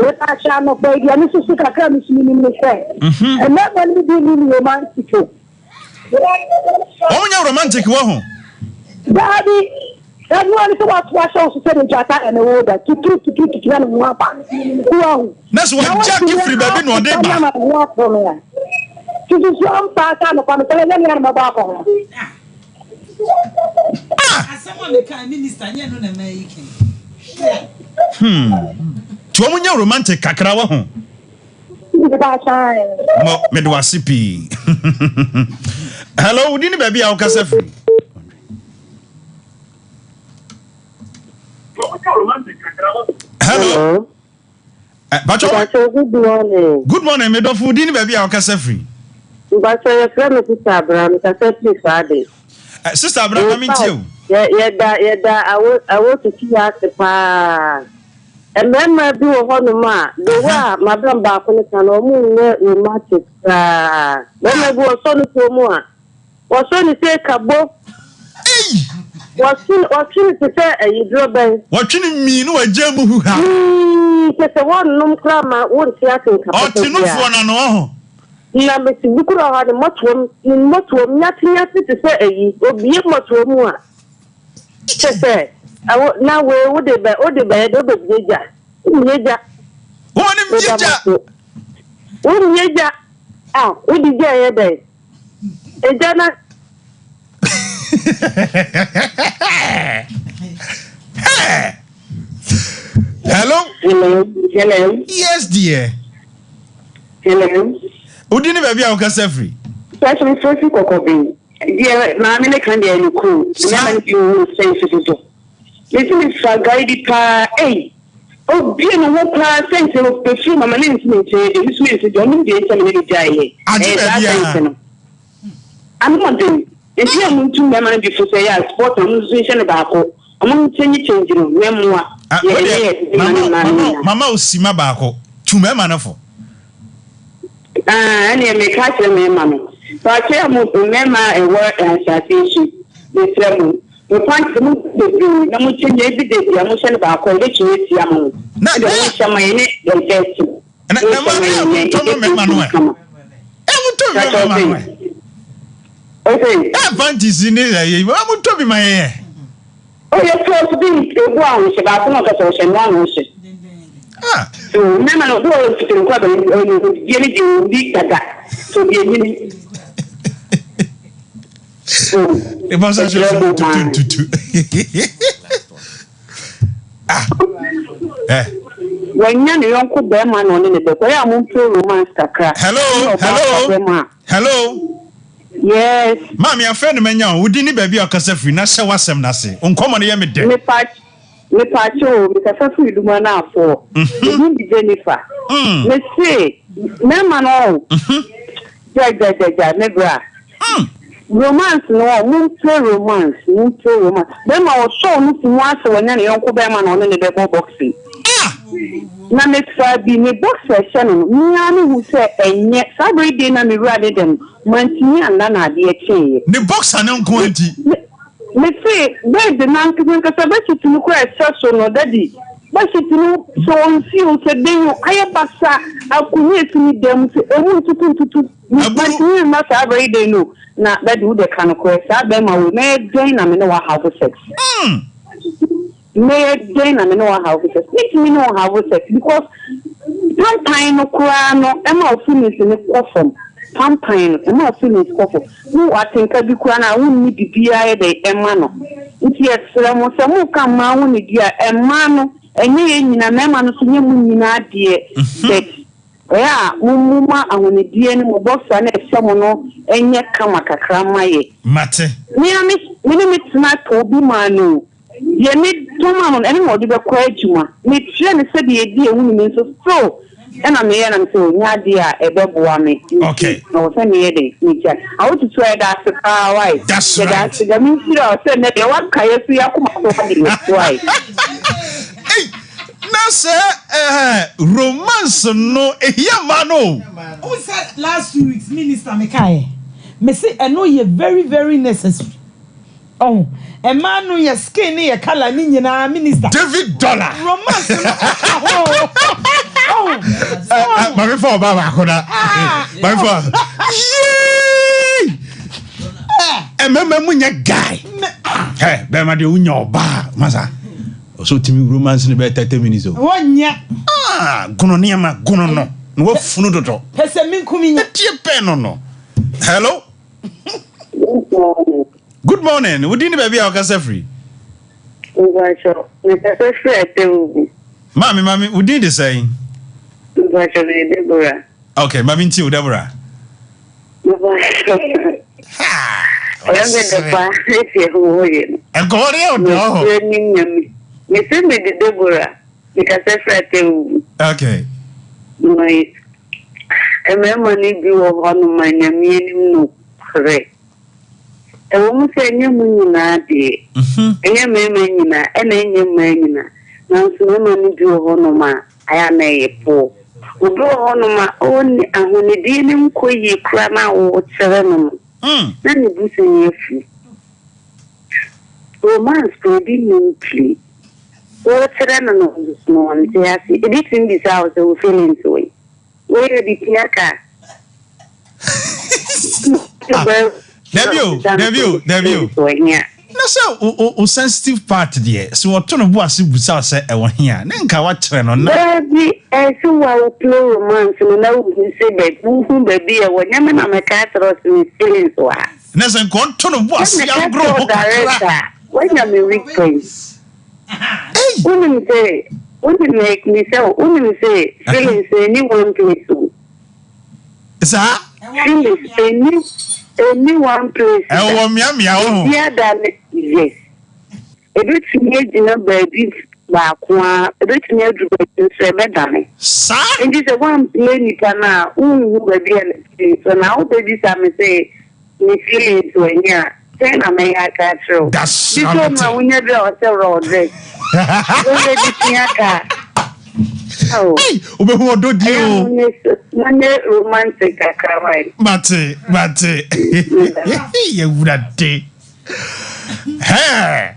Baba cha no pe dia ni susu kakra mi sumi ni se. E na ba ni bi ni romantic. O nya romantic wo ho. Daddy, that one is what was also said in Japan and the world that to run one back. Na so wa Jackie free baby no dey ba. To do some part of the family and my back. Someone the kind minister nye no na make. To o nya romantic kakra wo ho. Mo me do asipi. Hello, udini baby a kasa free. Hello. Bacho. Good morning. Good morning, me do fu udini baby a kasa free. Bacho your friend Sister Abraham, kasa free Friday. Sister Abraham me too. Yeah, I want to see you pa. And then my do ho no ma, the wa my brother back on the can o mu romantic. When I go so no to mu a. Was so ni say kabo. Was to say you draw ben. What you mean no ajamu hu ha? Say one no kra ma won see atin kabo. O ti no fo na no ho. Na me ti bukura ha de motom nyati to say ayi obi motom a. Say now we would be do be jeja. Jeja. Woni jeja. Woni jeja. Ah, we di jeja be. Ejana. Hello? Hello. Yes, dear. Hello. Udini baby a kasa free. That's me first kokobi. Dear, na me kan dey you cool. Na me you say so. Listen is a guide pa eh. Oh, be no wo pa sense of perfume mama ni ntimi che de this means you no dey tell me dey die. I'm not doing. If you want to remember before say ya sport on station ba ko. Omo change no memwa. Mama osima ba ko. Tumema na fo. Ani me ka che me mama. Pa che mo mema e work and station. This level. We want to move the na mo change every day ya mo shele ba ko le chi ti am. Na de shama ni de test. Na ma me to me mama no. Okay. Advantage in it, I'm to be my hair. Oh, you're supposed to be one, she got no person, one. Ah, so never know to the club and you big that. So be a minute. it was actually to. Ah, when you uncle Bearman on in the book, where I'm romance kakra. Hello. Yes. Mammy, a friend of mine, we didn't baby or Cassafri, Nasa was some nasi. Uncommon yammy day. Me pacho, because I feel you now for. Jennifer. Let's say, no man all. Never. Romance, no, move romance. Then I was so looking once when any uncle Bearman on the double boxing. Na me try be me box session me ani who say enye every day na me rather them mantini and na de eche the box an unko anti me say bed the nan ka say be to no kwa so no daddy be to so on see o say den aye basa akunye tumi dem say emu tutu mantini na every day no na daddy who the kan ko say be ma we me join na me no have sex May join and know how to sex. Let me know how to sex because sometimes no kurano, Emma feelings in the coffin. Sometimes Emma feelings coffin. No, I think I be kurana won't need the DIA de Emano. If yes, Samu come down with dear Emano, and ye in a man of Sunimu dear. Yeah, Mumma, and when the DNA box and a someone, and yet come a cramaye. Mate. Me not to be manu. You need two man anymore to be quiet. Me train said the idea women so. And I'm here and so Nadia a baby. Okay. No, send me a day. I want to try that the car right. That's right. The minister said that what can you see? Why? Hey, Nasa, romance no, mano. Who said last 2 weeks, Minister Mekai? Me say, I know you're very, very necessary. Oh. A man who is skinny, a color, Minister David Dollar. Romance. My before Baba Koda. My father. Yay! And Munya guy. Hey, Bama de Unyo Bar, Massa. So to me, romance in about 30 minutes. 1 year. Gunoniama, Gunono. No funudo. Pessamin coming at your pen or no. Hello? Good morning. We didn't baby our free. Mommy, we did the same. Okay, Mammy too, Deborah. And go on, no. You send me the Deborah because I okay. My remember you of one of my name no correct. A woman say, "You mean that day? And you mean that, and then you mean that. Now, so many do honor. I am a poor. We go on only and when the dealing quay crana or serenum. Then you do say, if romance could be nuclear. What serenum this morning? They are it is in this house, they will feel into it. Where the Piaka? Debut. No, so sensitive part there. So what ton of was without say I want here. Then can what trend on that? Baby, I so I will play romance and now we say baby, when you're not a cat or feelings. Never gone ton of was young grow director. When you're a weak place. Women say, women make me so, women say, feelings anyone place. Sir? Feelings anyone place. I want me. Yeah, that yes. A bit near baby back one, a bit near to say better. Sir? And this is one plane now, who baby and so now baby some say, me feelings when you're. I may I catch you. That's you told me when you draw several days. Oh, who do you? Romantic, Mate. You would have day. Hey.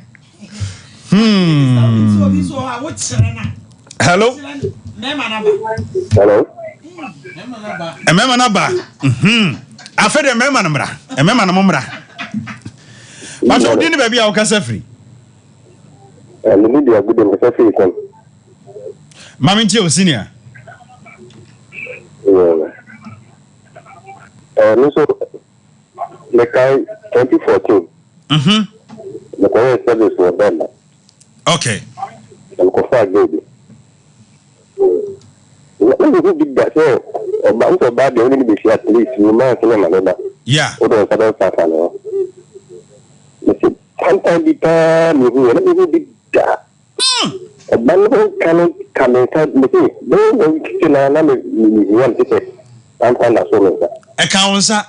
Hello. Hello. A member. I fed a member. But you didn't baby our free. And the media good in the free. Mammy Tio Senior. Also, the guy 2014. The current service was done. Okay. And Kofa baby. who did that? About the bad, only be at least you might remember. Yeah. Or the other person. Sometimes the time you did that. A man cannot come and me. Don't kill another one to say. I'm kind of so. A counsel.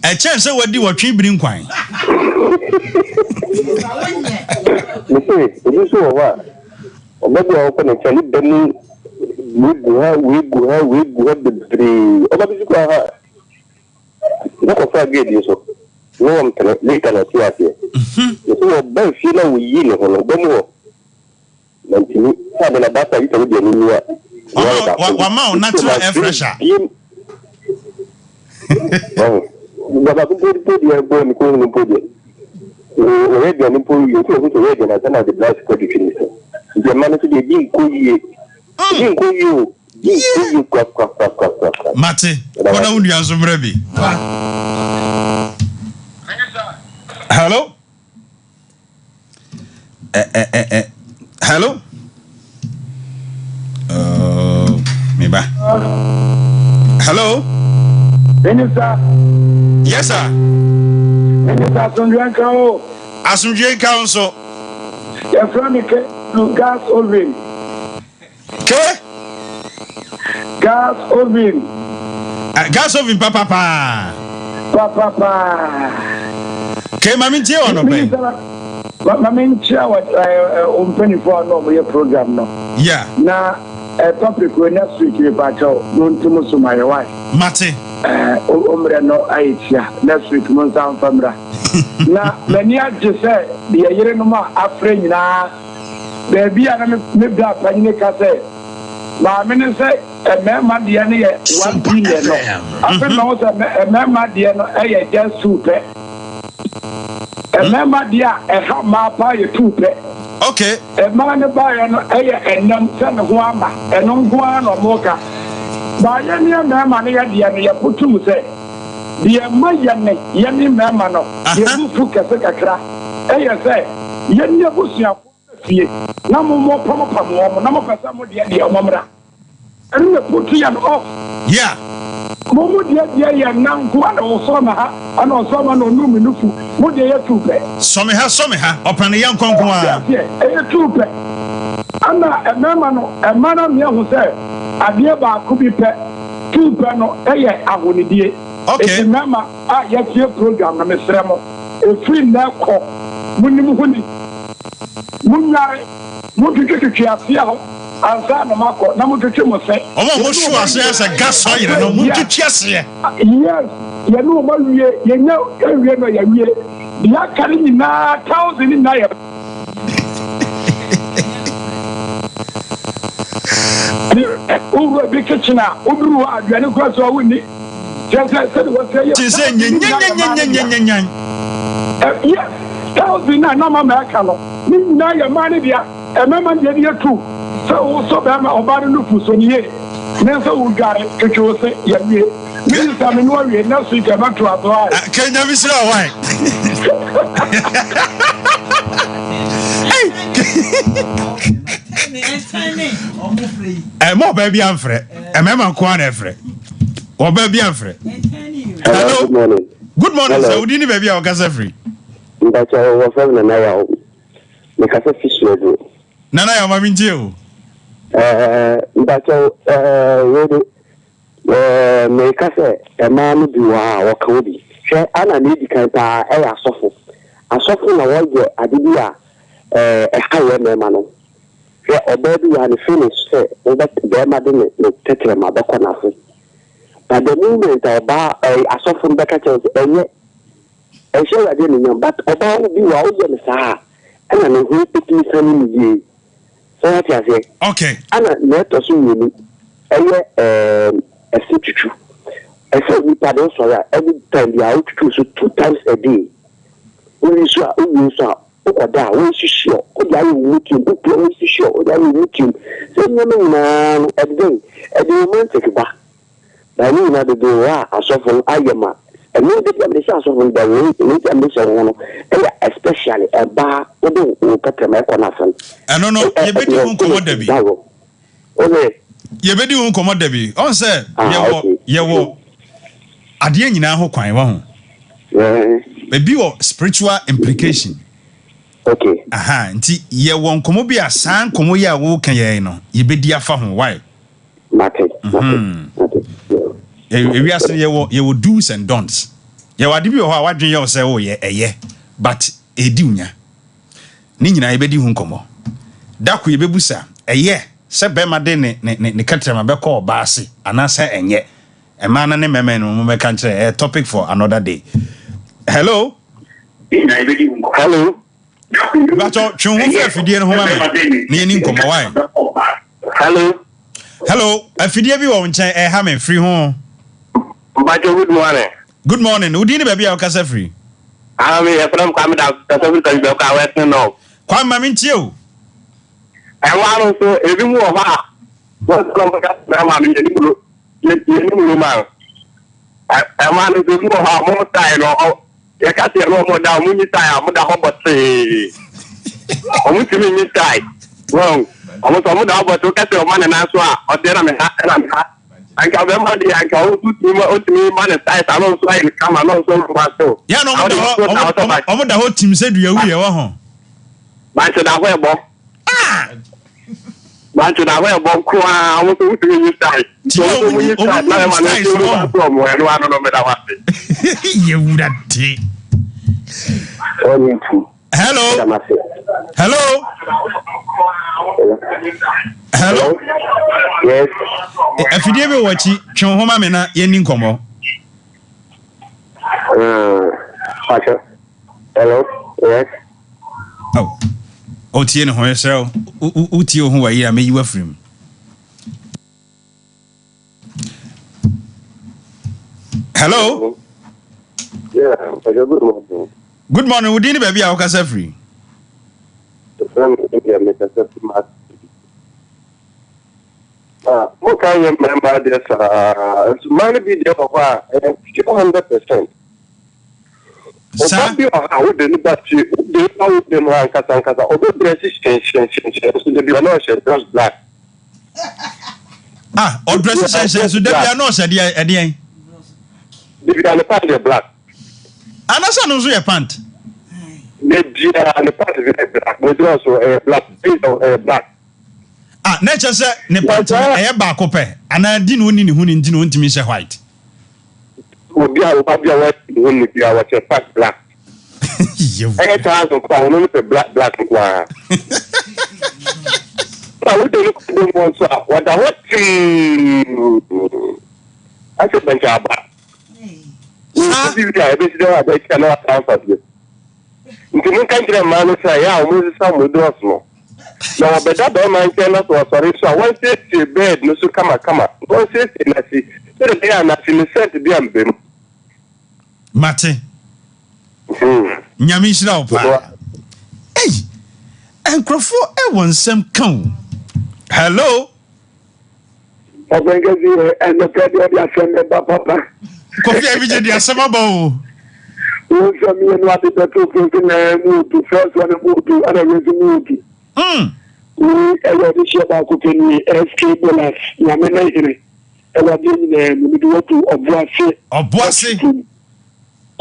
A chance what do what you bring quine. You saw what? Maybe I open a channel, then we go the three. Oh, not a fair game, so. No one can later not see us here. You see, Ben Fila will yield on a demo. Mentally, having a battle, you can be anywhere. One more natural air fresher. Oh, but I could put your bone in the podium. Already an employee, you feel ready, and I send out the blast credit. The man to be being cool you. Mate, what would you answer, Rebbe? Hello? Hello? Maybe. Hello? Minister. Yes, sir. Minister Sunjuan Asunje Council. Your friend to gas oven. Okay? Gas oven. Gas oven, papa. Okay, Mammy Tia or no? Mammy Chia, what on 24 no program no. Yeah. Now, a topic when next week you battle, don't to Musu, my wife. Mate. Omre no aitia next week mon sound famra. Na many just say the year no more afraid na baby ana me bla panyine ka say ma me say e mema de ne ye 1 billion no after no say e mema de no e just soup e mema de e ha ma pa ye 2 pe. Okay. E ma ne ba ye no e enam se ne ho ama eno ngo ano moka ba ye ne mema ne ye de ne ye putum say the Mayane, Yanni Mamano, the Fuka Sakra, say, Yanni Busia, no more proper, no more Pasamo, the Mamra. And the Putian off. Yeah. Momo, dear, now go on summer, and on summer no Numinufu, what they are to pay. Someha, upon a young conqueror. A trooper. And a Mamano, a man of me who said, I never could be pet, 2 penno, I wouldn't be. Okay. Remember, yes, your program, Mr. Remo. A free now call. Munimuni. Munari. Mutu Chia, and San Marco, Namutu say. Oh, sure, as a gas oil, no Mutu Chia. Yes, you know, you know, you are carrying now 1,000 in Naya. Over a big kitchen now, over you are not so windy. Just I said, what say you? Yes, 1,000 and no Macalo. Now your money there, a man did too. So also, Bama about the look for ye. Never would got it, which you say, yes, Mrs. Taminori, and now speak about to apply. Can you see why? More baby, I'm free. A mamma quan every. Or baby, I'm free. Hello. Good morning. Good morning, sir. We didn't baby our gas free. But I was from the Naya. Because a fish level. Nana, I'm in jail. But really, make us a man do our Cody. Share Anna need kind of a soft. A soft one, I did a higher man. Share a baby and finish, say, over their madam, take them at the corner. But the moment I saw from the catchers, and yet, I shall again, but about you out there, sir, and I know who took me sending you. So what I say, okay, and let us win a situation. I said, we pardon, so every time they are out to so 2 times a day. When you saw, or that, when you sure, or that you looking, or you sure, or that you looking, say, no, man, a day, a moment, take back. I mean, I do a soft Ayama, and no, the chance of the way, especially a bar, or cut a nothing. I don't know, you better won't come on, Debbie. Okay. Ye bedi hu komo da bi. On say ye wo ade nyina ho kwan wa ho. Ebi wo spiritual implication. Okay. Aha, nti ye wo nkomo bi asan komo ye a wo kan ye no. Ye bedi afa ho why? Market. We are saying ye wo do's and don'ts. Ye wade bi wo ha wadwen ye say wo ye eye, but edi unya. Ni nyina ye bedi hu nkomo. Da ko ye bebusa eye se be ma de ne katrama be call baase anasa enye. Ema na ne meme no me kan kire a topic for another day. Hello. Hello. Bacho chun hu fe fidie no ho ma me. Ne ni nkomo why? Hello. Hello, afidie bi wo nchen ha me free ho. Bacho, good morning. Good morning. Udi ni baby a kasa free. Me from Kamada, that's what I got west no. Kwa ma mintie o. I want to every more ha. What come na me ni man. I want to do more time no. Ya ka se no more down muni time am da hobot se. Omu ti mi time. Wow. Omu so mu da hobot o ka se o man na so a o de na me ha na me ha. Anka be ma de anka o tu mi man time ta no so ai kama no so ba so. Ya no omo da ho tim se dua wi e wa ho. Ba se da ho e bo. Ba se da ho e bo ko a omu so tu mi time. So omu ni time na ma na so from we no ano no me da wa. Ye wudati. Hello. Hello. Hello. Yes. Afidie be wachi twon ho ma me na ye ni nkomo. Hello. Yes. Oh. O tie ne ho yesel. U tie ho wa yi a me yi wa frim. Hello. Yeah, good morning. Good morning. Udi ni baby a okasa free. What can you remember this? It's money be there for 200%. Sir, I would deliver to you. Know them one Kasa, over resistance, just black. or dress so there no said e If you are the part of black. Anasa no so ye pant. The part of black, but also black, black. Nature say ne pant e ba ko pe. Ana di no ni hu ni ndi no ntimi she white. Obi a white when you are what part black. You. I can't go no black kwa. I would look at them once what the I said Benjaba. I cannot answer you. You can't man say, yeah, I'm some with us. No, but that don't mind tell us was sorry. So one says to bed, no, so come. One says in a sea, so they are not in the set to be a bim. Mate. Nyami shira opa. Hey. Enkrofo e won sem kan. Hello. Obengazi and the president of the assembly papa. Kofi ebije di asema ba o. Who saw me and what the two move to first one move to other move. We already share about cooking SK dollars. Yamena here. Already we do to Obuasi.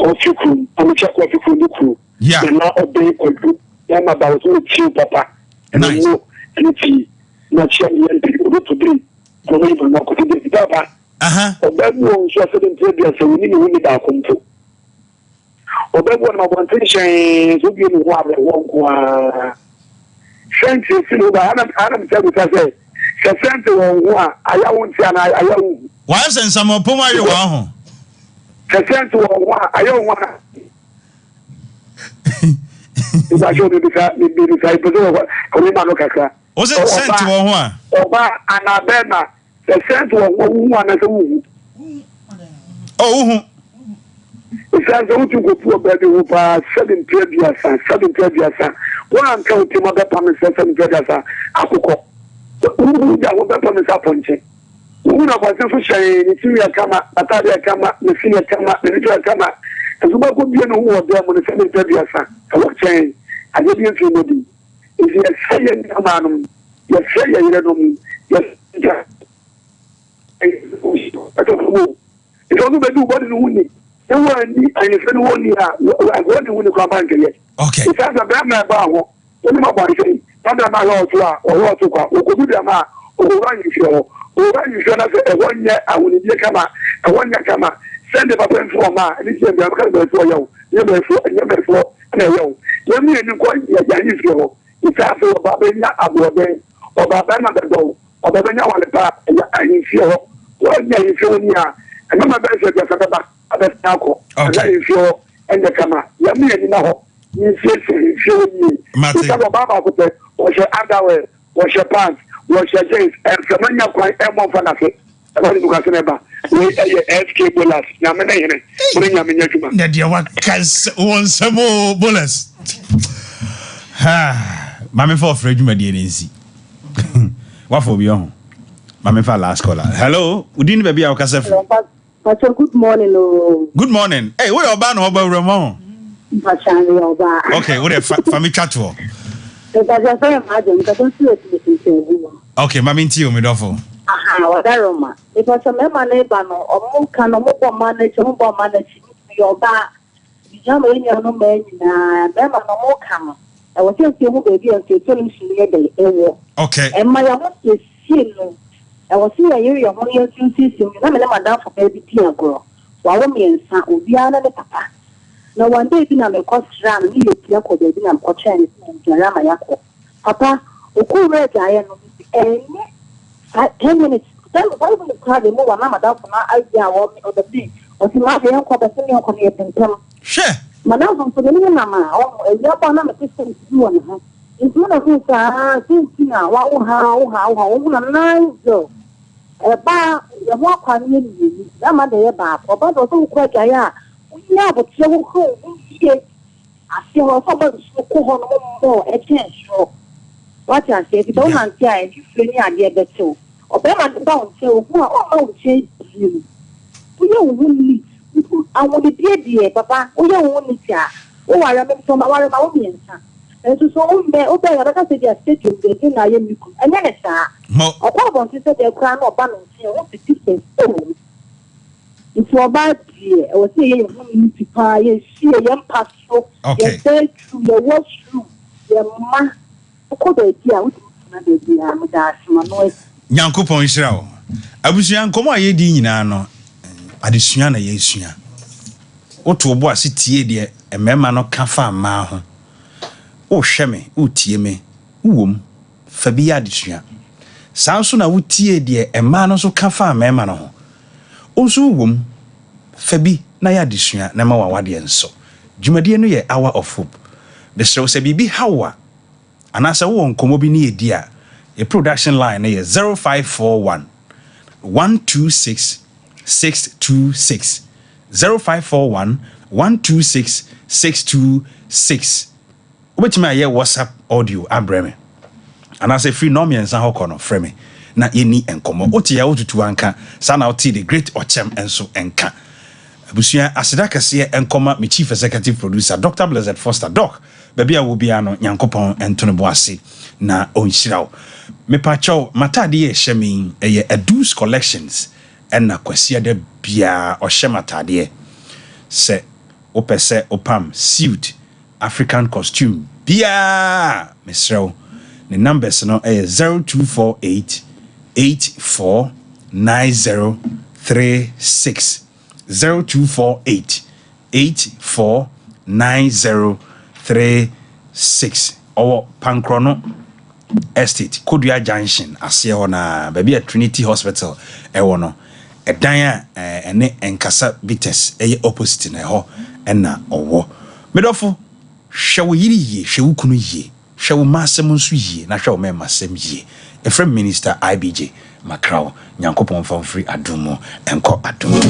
Ofikun, I'm check Ofikun. Yeah. And now obey control. Yam about you, papa. And I know anything. Not sure you people to be. For me, not to be papa. Obe wo so se den previous so ni ni da konto. Obe wo na bon tension so bi ni ho abe wo kwa. Senti si no ba ana tell you say senti wo ho a aya wo ntia na aya wo. Wa sensa mo pom ayo wa ho. Senti wo ho a aya wo na. Iba jo bi sai pedo ko ni ma no kakra. O se senti wo ho a. Oba anabena the sense of one as a woman. Oh, it says, don't you go to a baby who pass 7 years, 7 years. One count him other promise 7 years. I could call. Who would promise a punch? Who would have a shame, Syria Kama, Atalia Kama, the senior Kama, the little Kama, as well could be no more there on the 7 years. I was saying, I didn't see nobody. If you are saying, Yes, you know, yes, it's only by do what is winning. No one, and if anyone here, I'm going to win the command. Okay. It's as a brand about only my body, not about law or law to go, who could be a man, who run you show, who run you show, I 1 year, I will be a camera, a 1 year camera, send them a friend for my, and it's a for you, never for, and a young. Let me and quite a it's after Babina Abu or Babana the Doe, or Babana on the back, and you feel, well, you feel near, and my best is a alcohol, and you feel, and the camera. Let me know. You feel me. Baba would say, wash your underwear, wash your pants, wash your jeans, and some money are quite a more fantasy. About the Casanaba. We SK bullets. Yaman, bring them in your command. That you want some more bullets. Mammy for Fred, my dear, easy. What for beyond? Mammy for last caller. Hello, we didn't baby our cassette. Good morning. Good morning. Hey, what about Herbal Ramon? Okay, what if family chat for? Okay, Mammy Tio, me doffo. Aha, Roma. It was a member neighbor or more can or more manage your bar. You know, member no more come. I was just your baby and telling you okay. And my other is I was seeing a area of one year system. You never madam for baby tea girl. While me and son will be under the papa. No one day been on the cost run, me yako, baby, and coaching Rama Yako. Papa, who could read I am 10 minutes. Then why would you cry the more madam for my idea or the thing? Or to my young cop, a senior connection. Sure. Madame for the little mamma, or a young system to do on her. It's one of those, how nice girl. A bar, the walk on you, that mother bar, or but also quite a yard. We have a trouble home. I feel somebody so more a chance. What I say, if you don't answer, you feel the idea that too. Or better don't tell who are change you. We don't need. I want to be dear, Papa. We don't want it. Oh, I remember from our audience. And so, okay, I don't say they are stating the thing I am. And then it's a problem to say they're crying or banning. What's the difference? It's for bad dear. I was saying, you to pay, you see a young pastor. Okay, you say true, you watch true. Your ma, what idea? What is the noise? Yankopon Israel. Abusuan komo aye di nyina no. Adesua na yesua. Oto obo asitie de emema no kafa ma ho. O hweme, o tie me. Uwom fa bi adesua. Sanso na wotie de ema no so kafa emema no ho. Oso uwom fa bi na ya adesua na ma wawade enso. Dwumadie no ye hour of hope. The show se bibi hawa. Anasa wo nkomo bi ne edi a a production line is 0541 126 626 0541 126 626. Which my WhatsApp audio abreme. And I say free no me and san hokono frame na yeni enkomo. Oti ya otutu anka sana oti the great ochem enso enka. Abusua aseda kase enkoma me chief executive producer Dr. Blessed Foster Doc. Baby a will be ano Nyankopon entone boase na onhyiraw. Me pacho matade ye hyemin eye Adus collections na kwasia da bia o hyematade se opese opam suit African costume bia mesrew the numbers no 0248 849036 0248 849036 or Pankrono Estate Kodua Junction ase ho na baby at Trinity Hospital ewo no edan a ene enkasa bites eye opposite na ho na owo medofo hwewo yiri ye hwewo kunu ye hwewo masem nso ye na hwewo mema sem ye efrem minister IBJ Macron Nyankopon from free adumo enko adumo